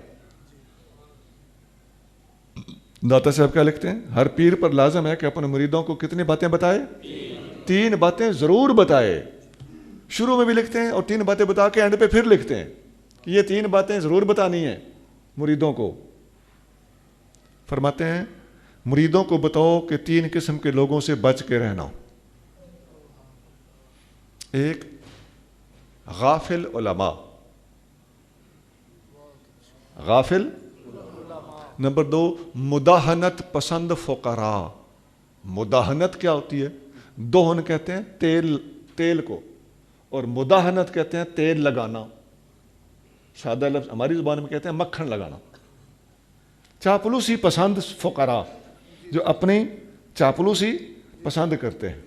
داتا صاحب کیا لکھتے ہیں، ہر پیر پر لازم ہے کہ اپنے مریدوں کو کتنی باتیں بتائے، 3 باتیں ضرور بتائے۔ شروع میں بھی لکھتے ہیں اور 3 باتیں بتا کے اینڈ پہ پھر لکھتے ہیں کہ یہ 3 باتیں ضرور بتانی ہیں مریدوں کو۔ فرماتے ہیں مریدوں کو بتاؤ کہ 3 قسم کے لوگوں سے بچ کے رہنا، ایک غافل علماء، غافل، نمبر 2 مداہنت پسند فقراء، مداہنت کیا ہوتی ہے، دوہن کہتے ہیں تیل کو، اور مداہنت کہتے ہیں تیل لگانا، سادہ لفظ ہماری زبان میں کہتے ہیں مکھن لگانا، چاپلوسی پسند فقراء، جو اپنی چاپلوسی پسند کرتے ہیں،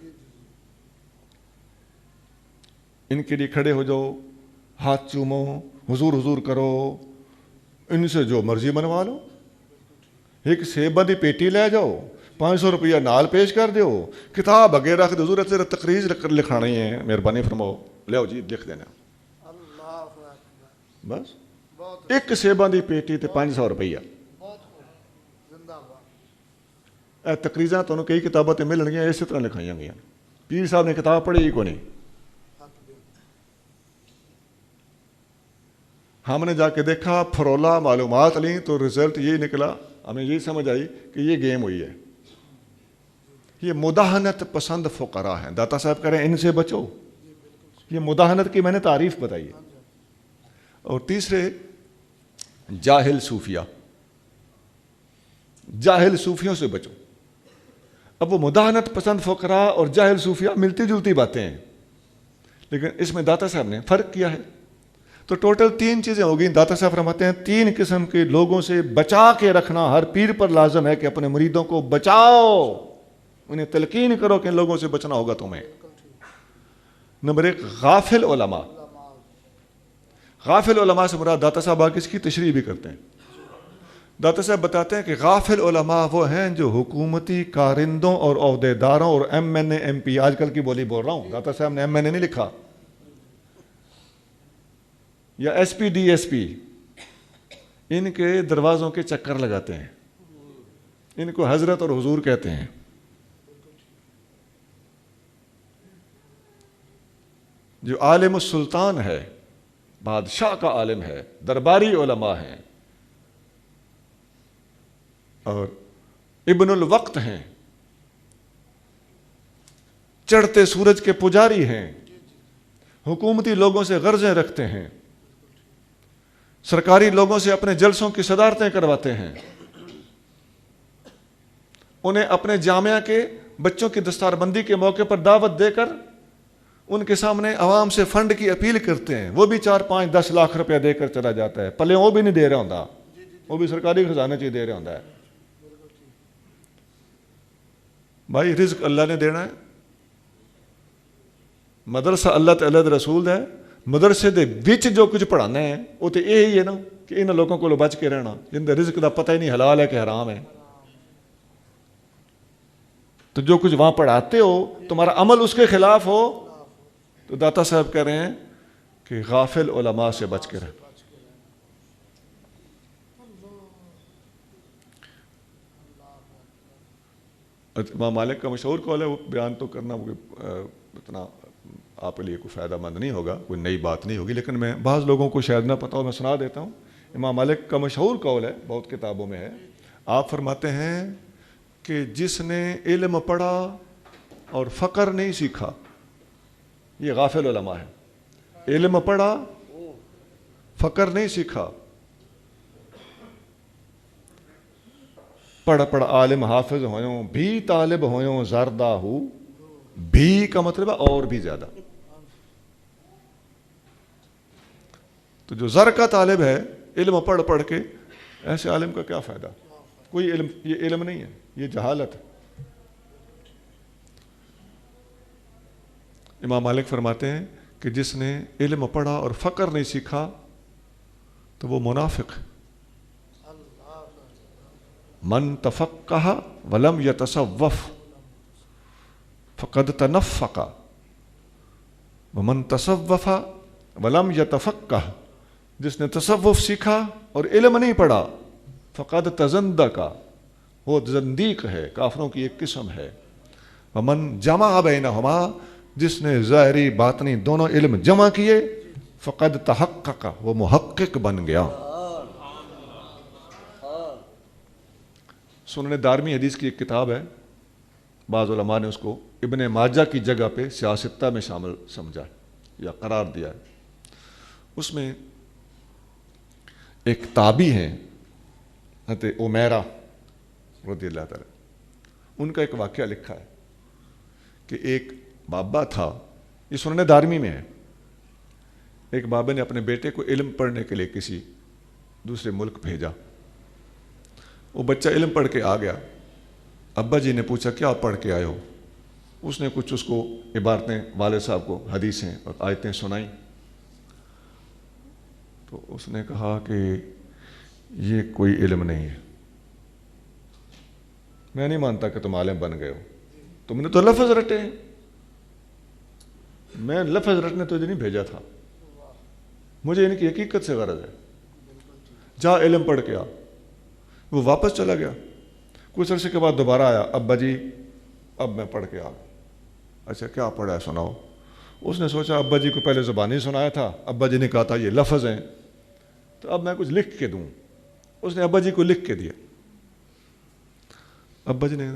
ان کے لیے کھڑے ہو جاؤ، ہاتھ چومو، حضور حضور کرو، ان سے جو مرضی بنوا لو، ایک سیبہ دی پیٹی لے جاؤ، 500 روپیہ نال پیش کر دیو، کتاب اگے رکھ دو، حضور تیرا تقریر لکھانی ہے، مہربانی فرماؤ، لے آؤ جی لکھ دینا، بس ایک سیبہ دی پیٹی تے 500 روپیہ۔ تقریزاں تو کئی کتابیں ملن گیا اسی طرح لکھائی گیا، پیر صاحب نے کتاب پڑھی ہی کو نہیں۔ ہم نے جا کے دیکھا، پھرولا، معلومات لیں تو رزلٹ یہی نکلا، ہمیں یہی سمجھ آئی کہ یہ گیم ہوئی ہے، یہ مداہنت پسند فقراء ہیں۔ داتا صاحب کہہ رہے ہیں ان سے بچو، یہ مداہنت کی میں نے تعریف بتائی ہے۔ اور تیسرے جاہل صوفیہ، جاہل صوفیوں سے بچو۔ اب وہ مداہنت پسند فقراء اور جاہل صوفیہ ملتی جلتی باتیں ہیں، لیکن اس میں داتا صاحب نے فرق کیا ہے، تو ٹوٹل 3 چیزیں ہو گئیں۔ داتا صاحب فرماتے ہیں 3 قسم کے لوگوں سے بچا کے رکھنا ہر پیر پر لازم ہے کہ اپنے مریدوں کو بچاؤ، انہیں تلقین کرو کہ ان لوگوں سے بچنا ہوگا تمہیں۔ نمبر 1 غافل علماء، غافل علماء سے مراد داتا صاحب آگے اس کی تشریح بھی کرتے ہیں. داتا صاحب بتاتے ہیں کہ غافل علماء وہ ہیں جو حکومتی کارندوں اور عہدیداروں اور M N A M P, آج کل کی بولی بول رہا ہوں، داتا صاحب نے ایم این اے نہیں لکھا، یا S P D S P, ان کے دروازوں کے چکر لگاتے ہیں. ان کو حضرت اور حضور کہتے ہیں. جو عالم السلطان ہے، بادشاہ کا عالم ہے، درباری علماء ہیں اور ابن الوقت ہیں، چڑھتے سورج کے پجاری ہیں، حکومتی لوگوں سے غرضیں رکھتے ہیں، سرکاری لوگوں سے اپنے جلسوں کی صدارتیں کرواتے ہیں، انہیں اپنے جامعہ کے بچوں کی دستار بندی کے موقع پر دعوت دے کر ان کے سامنے عوام سے فنڈ کی اپیل کرتے ہیں. وہ بھی 4-5-10 لاکھ روپیہ دے کر چلا جاتا ہے، پلے وہ بھی نہیں دے رہا ہوندا، وہ بھی سرکاری خزانہ چ دے رہا ہوندا ہے. بھائی رزق اللہ نے دینا ہے، مدرسہ اللہ تعالی دا رسول ہے، مدرسے دے وچ جو کچھ پڑھانا ہے وہ تو یہی ہے نا کہ ان لوگوں کو بچ کے رہنا جن دے رزق دا پتہ ہی نہیں حلال ہے کہ حرام ہے. تو جو کچھ وہاں پڑھاتے ہو تمہارا عمل اس کے خلاف ہو تو داتا صاحب کہہ رہے ہیں کہ غافل علماء سے بچ کے رہنا. امام مالک کا مشہور قول ہے، وہ بیان تو کرنا اتنا آپ کے لیے کوئی فائدہ مند نہیں ہوگا، کوئی نئی بات نہیں ہوگی، لیکن میں بعض لوگوں کو شاید نہ پتہ ہو، میں سنا دیتا ہوں. امام مالک کا مشہور قول ہے، بہت کتابوں میں ہے. آپ فرماتے ہیں کہ جس نے علم پڑھا اور فقر نہیں سیکھا یہ غافل علماء ہے. علم پڑھا فقر نہیں سیکھا، پڑھ عالم حافظ ہویوں بھی طالب ہویوں زردہ ہو، بھی کا مطلب ہے اور بھی زیادہ. تو جو زر کا طالب ہے علم پڑھ پڑھ کے، ایسے عالم کا کیا فائدہ؟ کوئی علم، یہ علم نہیں ہے، یہ جہالت ہے. امام مالک فرماتے ہیں کہ جس نے علم پڑھا اور فقر نہیں سیکھا تو وہ منافق ہے. من تفقہ ولم یتصوف فقد تنفق ومن تصوف ولم یتفقہ، جس نے تصوف سیکھا اور علم نہیں پڑھا فقد تزندق، وہ زندیق ہے، کافروں کی ایک قسم ہے. ومن جمع بینہما، جس نے ظاہری باطنی دونوں علم جمع کیے فقد تحقق، وہ محقق بن گیا. سنن دارمی حدیث کی ایک کتاب ہے، بعض علماء نے اس کو ابن ماجہ کی جگہ پہ سیاستہ میں شامل سمجھا یا قرار دیا ہے. اس میں ایک تابعی ہیں حضرت عمیرہ رضی اللہ تعالی، ان کا ایک واقعہ لکھا ہے کہ ایک بابا تھا، یہ سنن دارمی میں ہے. ایک بابا نے اپنے بیٹے کو علم پڑھنے کے لیے کسی دوسرے ملک بھیجا. وہ بچہ علم پڑھ کے آ گیا. ابا جی نے پوچھا کیا پڑھ کے آئے ہو؟ اس نے کچھ اس کو عبارتیں، والد صاحب کو حدیثیں اور آیتیں سنائیں. تو اس نے کہا کہ یہ کوئی علم نہیں ہے، میں نہیں مانتا کہ تم عالم بن گئے ہو، تم نے تو لفظ رٹے ہیں، میں لفظ رٹنے تجھے نہیں بھیجا تھا، مجھے ان کی حقیقت سے غرض ہے، جا علم پڑھ کے آ. وہ واپس چلا گیا. کچھ عرصے کے بعد دوبارہ آیا، ابا جی اب میں پڑھ کے آ گیا. اچھا کیا پڑھا ہے سناؤ. اس نے سوچا ابا جی کو پہلے زبانی سنایا تھا، ابا جی نے کہا تھا یہ لفظ ہیں، تو اب میں کچھ لکھ کے دوں. اس نے ابا جی کو لکھ کے دیا. ابا جی نے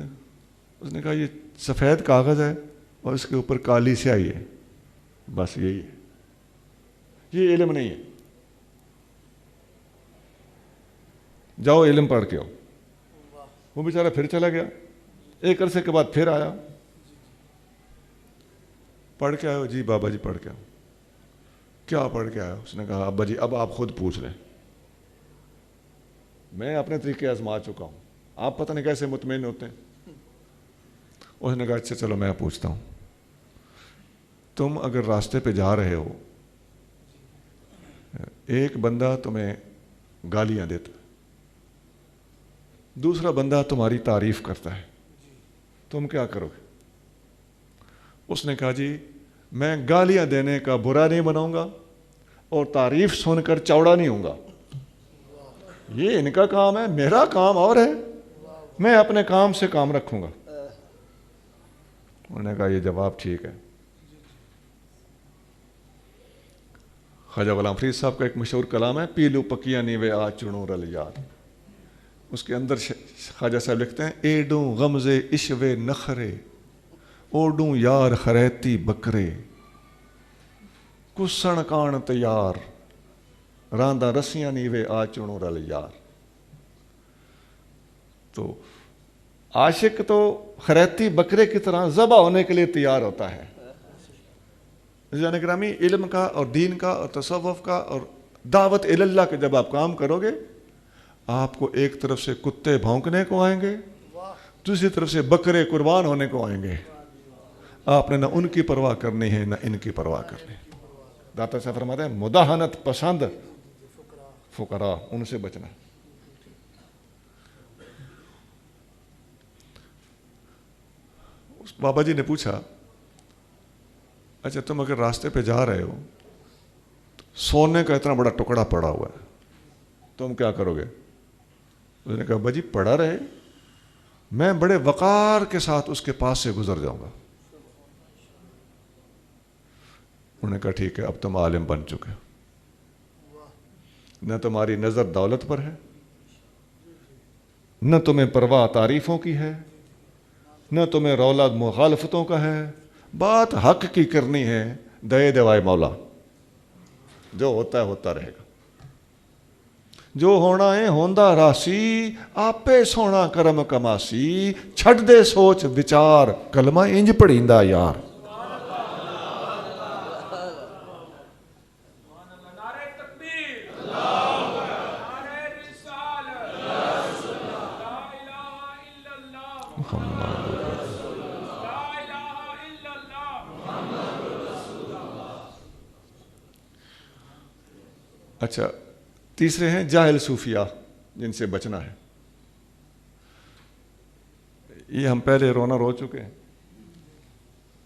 اس نے کہا یہ سفید کاغذ ہے اور اس کے اوپر کالی سیاہی ہے، بس یہی ہے، یہ علم نہیں ہے، جاؤ علم پڑھ کے آؤ. وہ بیچارہ پھر چلا گیا. ایک عرصے کے بعد پھر آیا، پڑھ کے آئے؟ جی بابا جی پڑھ کے آؤ. کیا پڑھ کے آیا؟ اس نے کہا ابا جی اب آپ خود پوچھ لیں، میں اپنے طریقے آزما چکا ہوں، آپ پتہ نہیں کیسے مطمئن ہوتے ہیں. اس نے کہا اچھا چلو میں پوچھتا ہوں، تم اگر راستے پہ جا رہے ہو ایک بندہ تمہیں گالیاں دیتا ہے، دوسرا بندہ تمہاری تعریف کرتا ہے، تم کیا کرو گے؟ اس نے کہا جی میں گالیاں دینے کا برا نہیں بناؤں گا اور تعریف سن کر چوڑا نہیں ہوں گا، یہ ان کا کام ہے، میرا کام اور ہے، میں اپنے کام سے کام رکھوں گا۔ انہوں نے کہا یہ جواب ٹھیک ہے۔ خواجہ غلام فرید صاحب کا ایک مشہور کلام ہے، پیلو پکیاں نیوے آ چنو رل یار، اس کے اندر خواجہ صاحب لکھتے ہیں ایڈوں غمزے عشوے نخرے اوڈوں یار خریتی بکرے کسن کان تیار راندہ رسیاں نیوے آ چنو رل یار۔ تو عاشق تو خریتی بکرے کی طرح ذبح ہونے کے لیے تیار ہوتا ہے۔ جان گرامی، علم کا اور دین کا اور تصوف کا اور دعوت اللہ کے جب آپ کام کرو گے، آپ کو ایک طرف سے کتے بھونکنے کو آئیں گے، دوسری طرف سے بکرے قربان ہونے کو آئیں گے، آپ نے نہ ان کی پرواہ کرنی ہے نہ ان کی پرواہ کرنی ہے۔ داتا صاحب فرماتے ہیں مداحنت پسند فقراء، ان سے بچنا۔ اس بابا جی نے پوچھا اچھا تم اگر راستے پہ جا رہے ہو سونے کا اتنا بڑا ٹکڑا پڑا ہوا ہے، تم کیا کرو گے؟ اس نے کہا بھائی پڑا رہے، میں بڑے وقار کے ساتھ اس کے پاس سے گزر جاؤں گا۔ انہوں نے کہا ٹھیک ہے، اب تم عالم بن چکے، نہ تمہاری نظر دولت پر ہے، نہ تمہیں پرواہ تعریفوں کی ہے، نہ تمہیں رولا مخالفتوں کا ہے، بات حق کی کرنی ہے، دے دوائے مولا، جو ہوتا ہے ہوتا رہے گا، جو ہونا ہے ہوندا راسی، آپے سونا کرم کماسی، چھڈ دے سوچ وچار، کلمہ انج پڑھیندا یار۔ اچھا، تیسرے ہیں جاہل صوفیہ، جن سے بچنا ہے۔ یہ ہم پہلے رونا رو چکے ہیں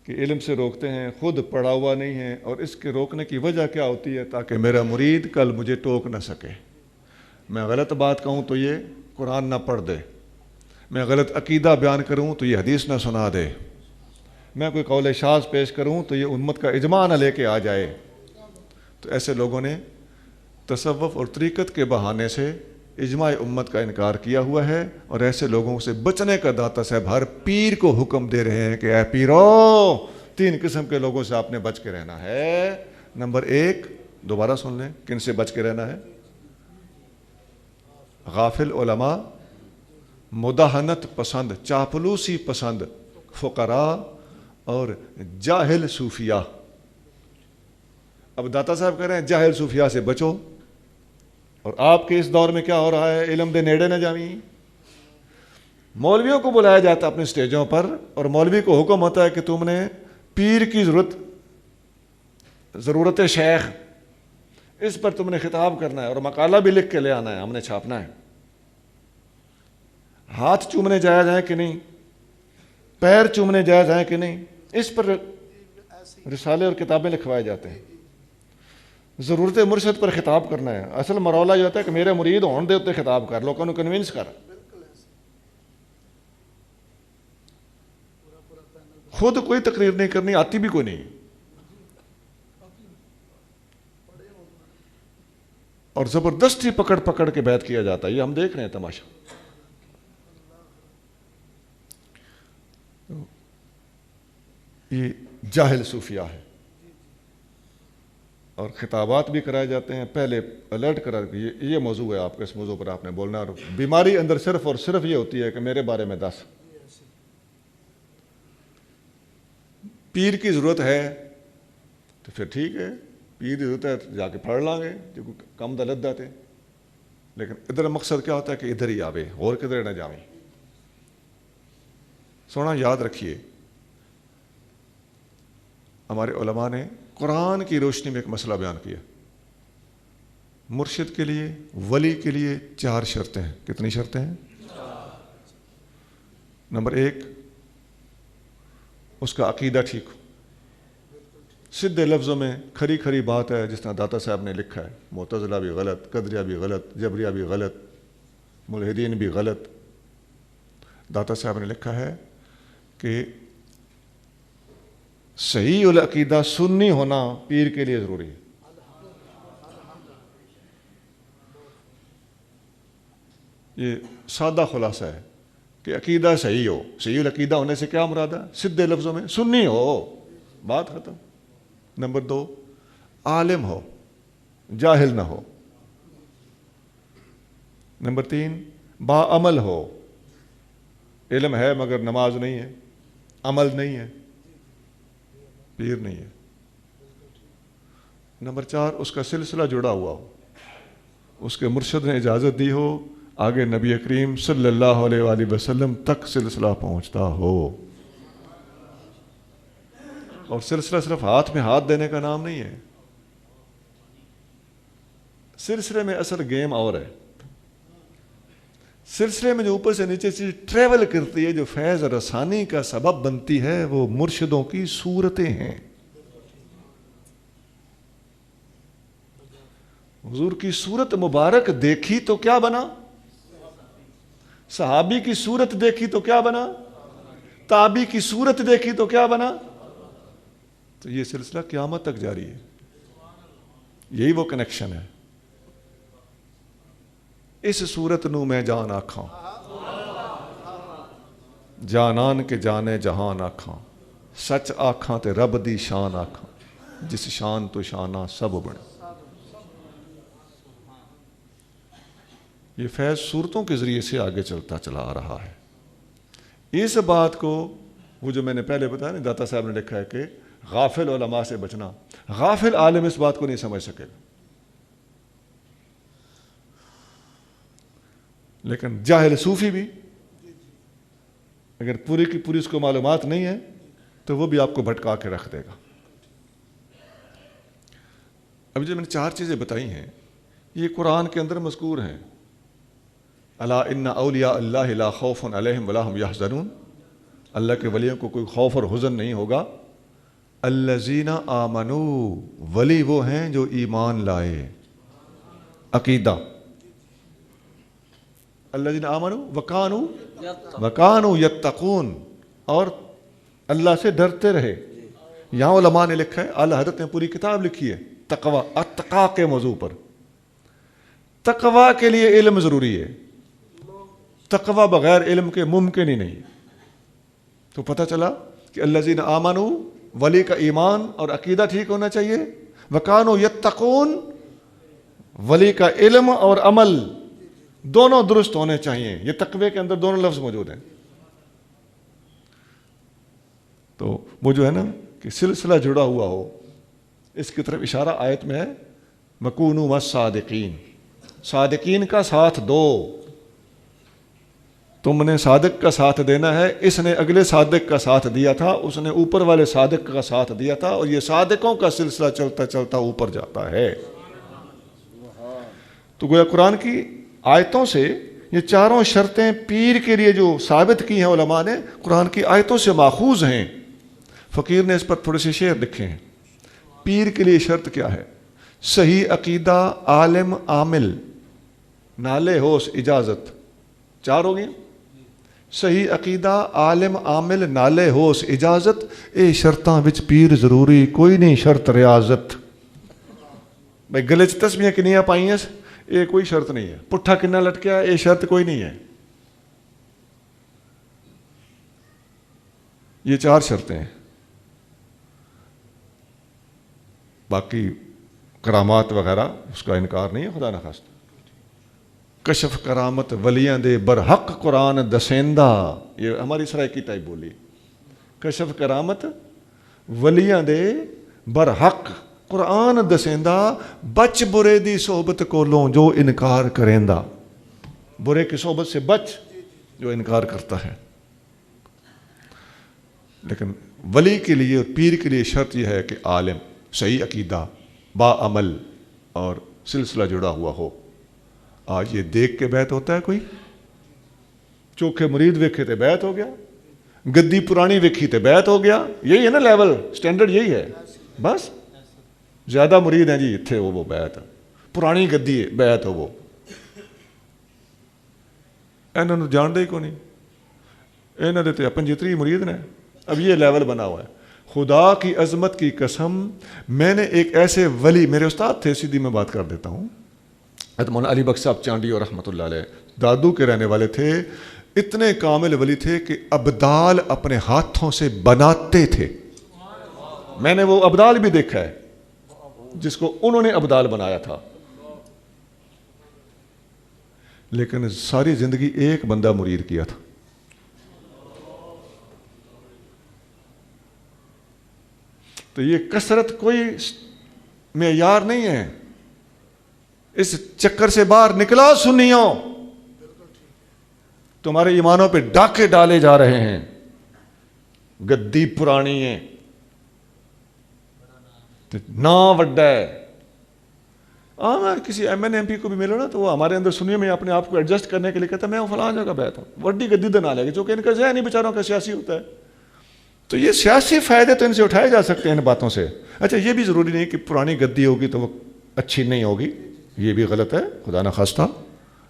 کہ علم سے روکتے ہیں، خود پڑھا ہوا نہیں ہے، اور اس کے روکنے کی وجہ کیا ہوتی ہے؟ تاکہ میرا مرید کل مجھے ٹوک نہ سکے، میں غلط بات کہوں تو یہ قرآن نہ پڑھ دے، میں غلط عقیدہ بیان کروں تو یہ حدیث نہ سنا دے، میں کوئی قول شاذ پیش کروں تو یہ امت کا اجماع نہ لے کے آ جائے۔ تو ایسے لوگوں نے تصوف اور طریقت کے بہانے سے اجماع امت کا انکار کیا ہوا ہے، اور ایسے لوگوں سے بچنے کا داتا صاحب ہر پیر کو حکم دے رہے ہیں کہ اے پیرو، 3 قسم کے لوگوں سے آپ نے بچ کے رہنا ہے۔ نمبر 1، دوبارہ سن لیں، کن سے بچ کے رہنا ہے؟ غافل علماء، مداحنت پسند، چاپلوسی پسند فقراء، اور جاہل صوفیہ۔ اب داتا صاحب کہہ رہے ہیں جاہل صوفیہ سے بچو، اور آپ کے اس دور میں کیا ہو رہا ہے؟ علم دے نیڑے نہ جاویں، مولویوں کو بلایا جاتا ہے اپنے سٹیجوں پر، اور مولوی کو حکم ہوتا ہے کہ تم نے پیر کی ضرورت شیخ، اس پر تم نے خطاب کرنا ہے، اور مقالہ بھی لکھ کے لے آنا ہے، ہم نے چھاپنا ہے۔ ہاتھ چومنے جائز ہیں کہ نہیں، پیر چومنے جائز ہیں کہ نہیں، اس پر رسالے اور کتابیں لکھوائے جاتے ہیں۔ ضرورت مرشد پر خطاب کرنا ہے، اصل مرولہ یہ ہوتا ہے کہ میرے مرید ہون دے اتنے خطاب کر، لوگوں کو کنونس کر، خود کوئی تقریر نہیں کرنی، آتی بھی کوئی نہیں، اور زبردستی پکڑ پکڑ کے بیعت کیا جاتا ہے۔ یہ ہم دیکھ رہے ہیں تماشا۔ یہ جاہل صوفیہ ہے، اور خطابات بھی کرائے جاتے ہیں، پہلے الرٹ کرا کہ یہ موضوع ہے آپ کا، اس موضوع پر آپ نے بولنا، اور بیماری اندر صرف اور صرف یہ ہوتی ہے کہ میرے بارے میں 10۔ پیر کی ضرورت ہے تو پھر ٹھیک ہے، پیر کی ضرورت ہے جا کے پڑھ لیں گے، جو کم دلت داتے، لیکن ادھر مقصد کیا ہوتا ہے کہ ادھر ہی آوے، اور کدھر نہ جاویں۔ سونا یاد رکھیے، ہمارے علماء نے قرآن کی روشنی میں ایک مسئلہ بیان کیا، مرشد کے لیے، ولی کے لیے 4 شرطیں ہیں. کتنی شرطیں ہیں؟ نمبر 1، اس کا عقیدہ ٹھیک ہو. سیدھے لفظوں میں کھری کھری بات ہے، جس طرح داتا صاحب نے لکھا ہے. معتزلہ بھی غلط، قدریہ بھی غلط، جبریہ بھی غلط، ملحدین بھی غلط. داتا صاحب نے لکھا ہے کہ صحیح العقیدہ سنی ہونا پیر کے لیے ضروری ہے. یہ سادہ خلاصہ ہے کہ عقیدہ صحیح ہو. صحیح العقیدہ ہونے سے کیا مراد ہے؟ سیدھے لفظوں میں سنی ہو، بات ختم. نمبر 2، عالم ہو، جاہل نہ ہو. نمبر 3، باعمل ہو. علم ہے مگر نماز نہیں ہے، عمل نہیں ہے، پیر نہیں ہے. نمبر 4، اس کا سلسلہ جڑا ہوا ہو، اس کے مرشد نے اجازت دی ہو، آگے نبی کریم صلی اللہ علیہ وآلہ وسلم تک سلسلہ پہنچتا ہو. اور سلسلہ صرف ہاتھ میں ہاتھ دینے کا نام نہیں ہے. سلسلے میں اصل گیم اور ہے. سلسلے میں جو اوپر سے نیچے چیز ٹریول کرتی ہے، جو فیض رسانی کا سبب بنتی ہے، وہ مرشدوں کی صورتیں ہیں. حضور کی صورت مبارک دیکھی تو کیا بنا؟ صحابی کی صورت دیکھی تو کیا بنا؟ تابعی کی صورت دیکھی تو کیا بنا؟ تو یہ سلسلہ قیامت تک جاری ہے. یہی وہ کنیکشن ہے. اس صورت نو میں جان آکھاں، جانان کے جانے جہان آکھاں، سچ آکھاں تے رب دی شان آکھاں، جس شان تو شانہ سب بڑے. یہ فیض صورتوں کے ذریعے سے آگے چلتا چلا آ رہا ہے. اس بات کو، وہ جو میں نے پہلے بتایا نا، داتا صاحب نے لکھا ہے کہ غافل علماء سے بچنا. غافل عالم اس بات کو نہیں سمجھ سکے گا، لیکن جاہل صوفی بھی اگر پوری کی پوری اس کو معلومات نہیں ہے تو وہ بھی آپ کو بھٹکا کے رکھ دے گا. ابھی جو میں نے 4 چیزیں بتائی ہیں، یہ قرآن کے اندر مذکور ہیں. الا ان اولیاء اللہ لا خوف علیہم ولا هم یحزنون. اللہ کے ولیوں کو کوئی خوف اور حزن نہیں ہوگا. الذین آمنوا، ولی وہ ہیں جو ایمان لائے. عقیدہ. الذین آمنوا وکانوا یتقون، اور اللہ سے ڈرتے رہے. یہاں علماء نے لکھا ہے، اعلیٰ حضرت نے پوری کتاب لکھی ہے تقوی، اتقا کے موضوع پر. تقوی کے لیے علم ضروری ہے. تقوی بغیر علم کے ممکن ہی نہیں. تو پتہ چلا کہ الذین آمنوا، ولی کا ایمان اور عقیدہ ٹھیک ہونا چاہیے. وکانوا یتقون، ولی کا علم اور عمل دونوں درست ہونے چاہیے. یہ تقوی کے اندر دونوں لفظ موجود ہیں. تو وہ جو ہے نا کہ سلسلہ جڑا ہوا ہو، اس کی طرف اشارہ آیت میں ہے. وَكُونُوا مَعَ الصَّادِقِينَ، صادقین کا ساتھ دو. تم نے صادق کا ساتھ دینا ہے. اس نے اگلے صادق کا ساتھ دیا تھا، اس نے اوپر والے صادق کا ساتھ دیا تھا، اور یہ صادقوں کا سلسلہ چلتا چلتا اوپر جاتا ہے. تو گویا قرآن کی آیتوں سے یہ 4 شرطیں پیر کے لیے جو ثابت کی ہیں علماء نے، قرآن کی آیتوں سے ماخوذ ہیں. فقیر نے اس پر تھوڑے سے شعر لکھے ہیں. پیر کے لیے شرط کیا ہے؟ صحیح عقیدہ، عالم، عامل، نالے ہوش اجازت. 4 ہو گئے. صحیح عقیدہ، عالم، عامل، نالے ہوش اجازت. اے شرطاں وچ پیر ضروری کوئی نہیں. شرط ریاضت. بھائی گلے چ تسبیحاں کنیاں پائیاں، یہ کوئی شرط نہیں ہے. پٹھا کنا لٹکیا، یہ شرط کوئی نہیں ہے. یہ 4 شرطیں ہیں. باقی کرامات وغیرہ اس کا انکار نہیں ہے، خدا نخواستہ. کشف کرامت ولیاں دے برحق قرآن دسیندہ، یہ ہماری سرائکی ٹائپ بولی. کشف کرامت ولیاں دے برحق قرآن دسیندہ، بچ برے دی صحبت کولوں جو انکار کریندہ. برے کی صحبت سے بچ جو انکار کرتا ہے. لیکن ولی کے لیے اور پیر کے لیے شرط یہ ہے کہ عالم، صحیح عقیدہ، با عمل اور سلسلہ جڑا ہوا ہو. آج یہ دیکھ کے بیعت ہوتا ہے کوئی؟ چوکھے مرید ویکھے تے بیعت ہو گیا, گدی پرانی ویکھی تے بیعت ہو گیا. یہی ہے نا لیول, سٹینڈرڈ یہی ہے. بس زیادہ مرید ہیں جی اتھے وہ بیعت, پرانی گدی ہے بیعت ہو. وہ انہوں نے جانتے ہی کو نہیں, انہوں نے اپن جتنی مرید نے. اب یہ لیول بنا ہوا ہے. خدا کی عظمت کی قسم, میں نے ایک ایسے ولی, میرے استاد تھے, سیدھی میں بات کر دیتا ہوں, مولانا علی بخش صاحب چانڈی اور رحمۃ اللہ علیہ, دادو کے رہنے والے تھے. اتنے کامل ولی تھے کہ ابدال اپنے ہاتھوں سے بناتے تھے. میں نے وہ ابدال بھی دیکھا ہے جس کو انہوں نے ابدال بنایا تھا. لیکن ساری زندگی ایک بندہ مرید کیا تھا. تو یہ کثرت کوئی معیار نہیں ہے. اس چکر سے باہر نکلا سنیوں, تمہارے ایمانوں پہ ڈاکے ڈالے جا رہے ہیں. گدی پرانی ہے, نا وڈا ہے. میں کسی ایم این ایم پی کو بھی ملو نا تو وہ ہمارے اندر سنیے میں اپنے آپ کو ایڈجسٹ کرنے کے لیے کہتا ہے میں وہ فلاں جگہ بیٹھا ہوں, وڈی گدی تو نہ لے گی, چونکہ ان کا ذہن ہی بیچاروں کا سیاسی ہوتا ہے. تو یہ سیاسی فائدے تو ان سے اٹھائے جا سکتے ہیں ان باتوں سے. اچھا یہ بھی ضروری نہیں کہ پرانی گدی ہوگی تو وہ اچھی نہیں ہوگی, یہ بھی غلط ہے, خدا نہ خواستہ.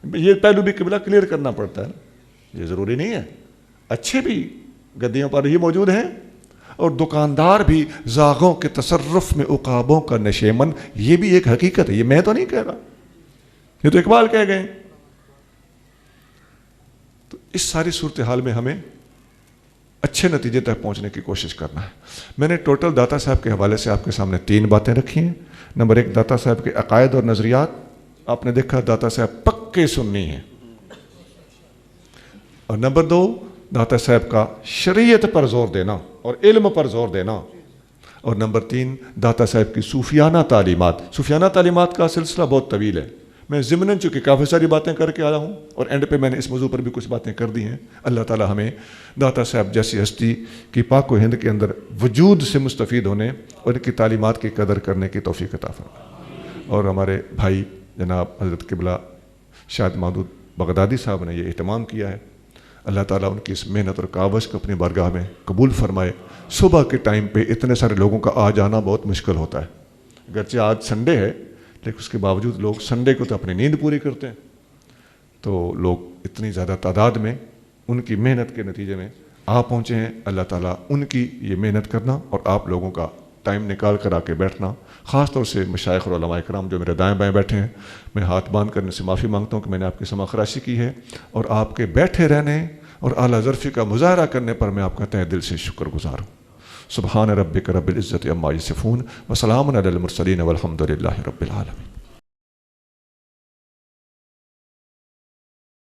یہ پہلو بھی قبلہ کلیئر کرنا پڑتا ہے. یہ ضروری نہیں ہے, اچھے بھی گدیوں پر ہی موجود ہیں, اور دکاندار بھی زاغوں کے تصرف میں عقابوں کا نشیمن. یہ بھی ایک حقیقت ہے, یہ میں تو نہیں کہہ رہا, یہ تو اقبال کہہ گئے. تو اس ساری صورتحال میں ہمیں اچھے نتیجے تک پہنچنے کی کوشش کرنا ہے. میں نے ٹوٹل داتا صاحب کے حوالے سے آپ کے سامنے 3 باتیں رکھی ہیں. نمبر 1, داتا صاحب کے عقائد اور نظریات. آپ نے دیکھا داتا صاحب پکے سنی ہیں. اور نمبر 2, داتا صاحب کا شریعت پر زور دینا اور علم پر زور دینا. اور نمبر 3, داتا صاحب کی صوفیانہ تعلیمات. صوفیانہ تعلیمات کا سلسلہ بہت طویل ہے, میں ضمناً چونکہ کافی ساری باتیں کر کے آیا ہوں, اور اینڈ پہ میں نے اس موضوع پر بھی کچھ باتیں کر دی ہیں. اللہ تعالی ہمیں داتا صاحب جیسی ہستی کی پاک و ہند کے اندر وجود سے مستفید ہونے اور ان کی تعلیمات کی قدر کرنے کی توفیق عطا فرمائے. اور ہمارے بھائی جناب حضرت قبلہ شاہد محدود بغدادی صاحب نے یہ اہتمام کیا ہے, اللہ تعالیٰ ان کی اس محنت اور کاوش کو اپنی بارگاہ میں قبول فرمائے. صبح کے ٹائم پہ اتنے سارے لوگوں کا آ جانا بہت مشکل ہوتا ہے, اگرچہ آج سنڈے ہے لیکن اس کے باوجود لوگ سنڈے کو تو اپنی نیند پوری کرتے ہیں. تو لوگ اتنی زیادہ تعداد میں ان کی محنت کے نتیجے میں آ پہنچے ہیں. اللہ تعالیٰ ان کی یہ محنت کرنا اور آپ لوگوں کا ٹائم نکال کر آ کے بیٹھنا, خاص طور سے مشائخ اور علماء کرام جو میرے دائیں بائیں بیٹھے ہیں, میں ہاتھ باندھ کرنے سے معافی مانگتا ہوں کہ میں نے آپ کی سما خراشی کی ہے, اور آپ کے بیٹھے رہنے اور اعلیٰ ظرفی کا مظاہرہ کرنے پر میں آپ کا تہ دل سے شکر گزار ہوں. سبحان ربک رب العزت عما یصفون وسلام علی المرسلین والحمد للہ رب العالمین.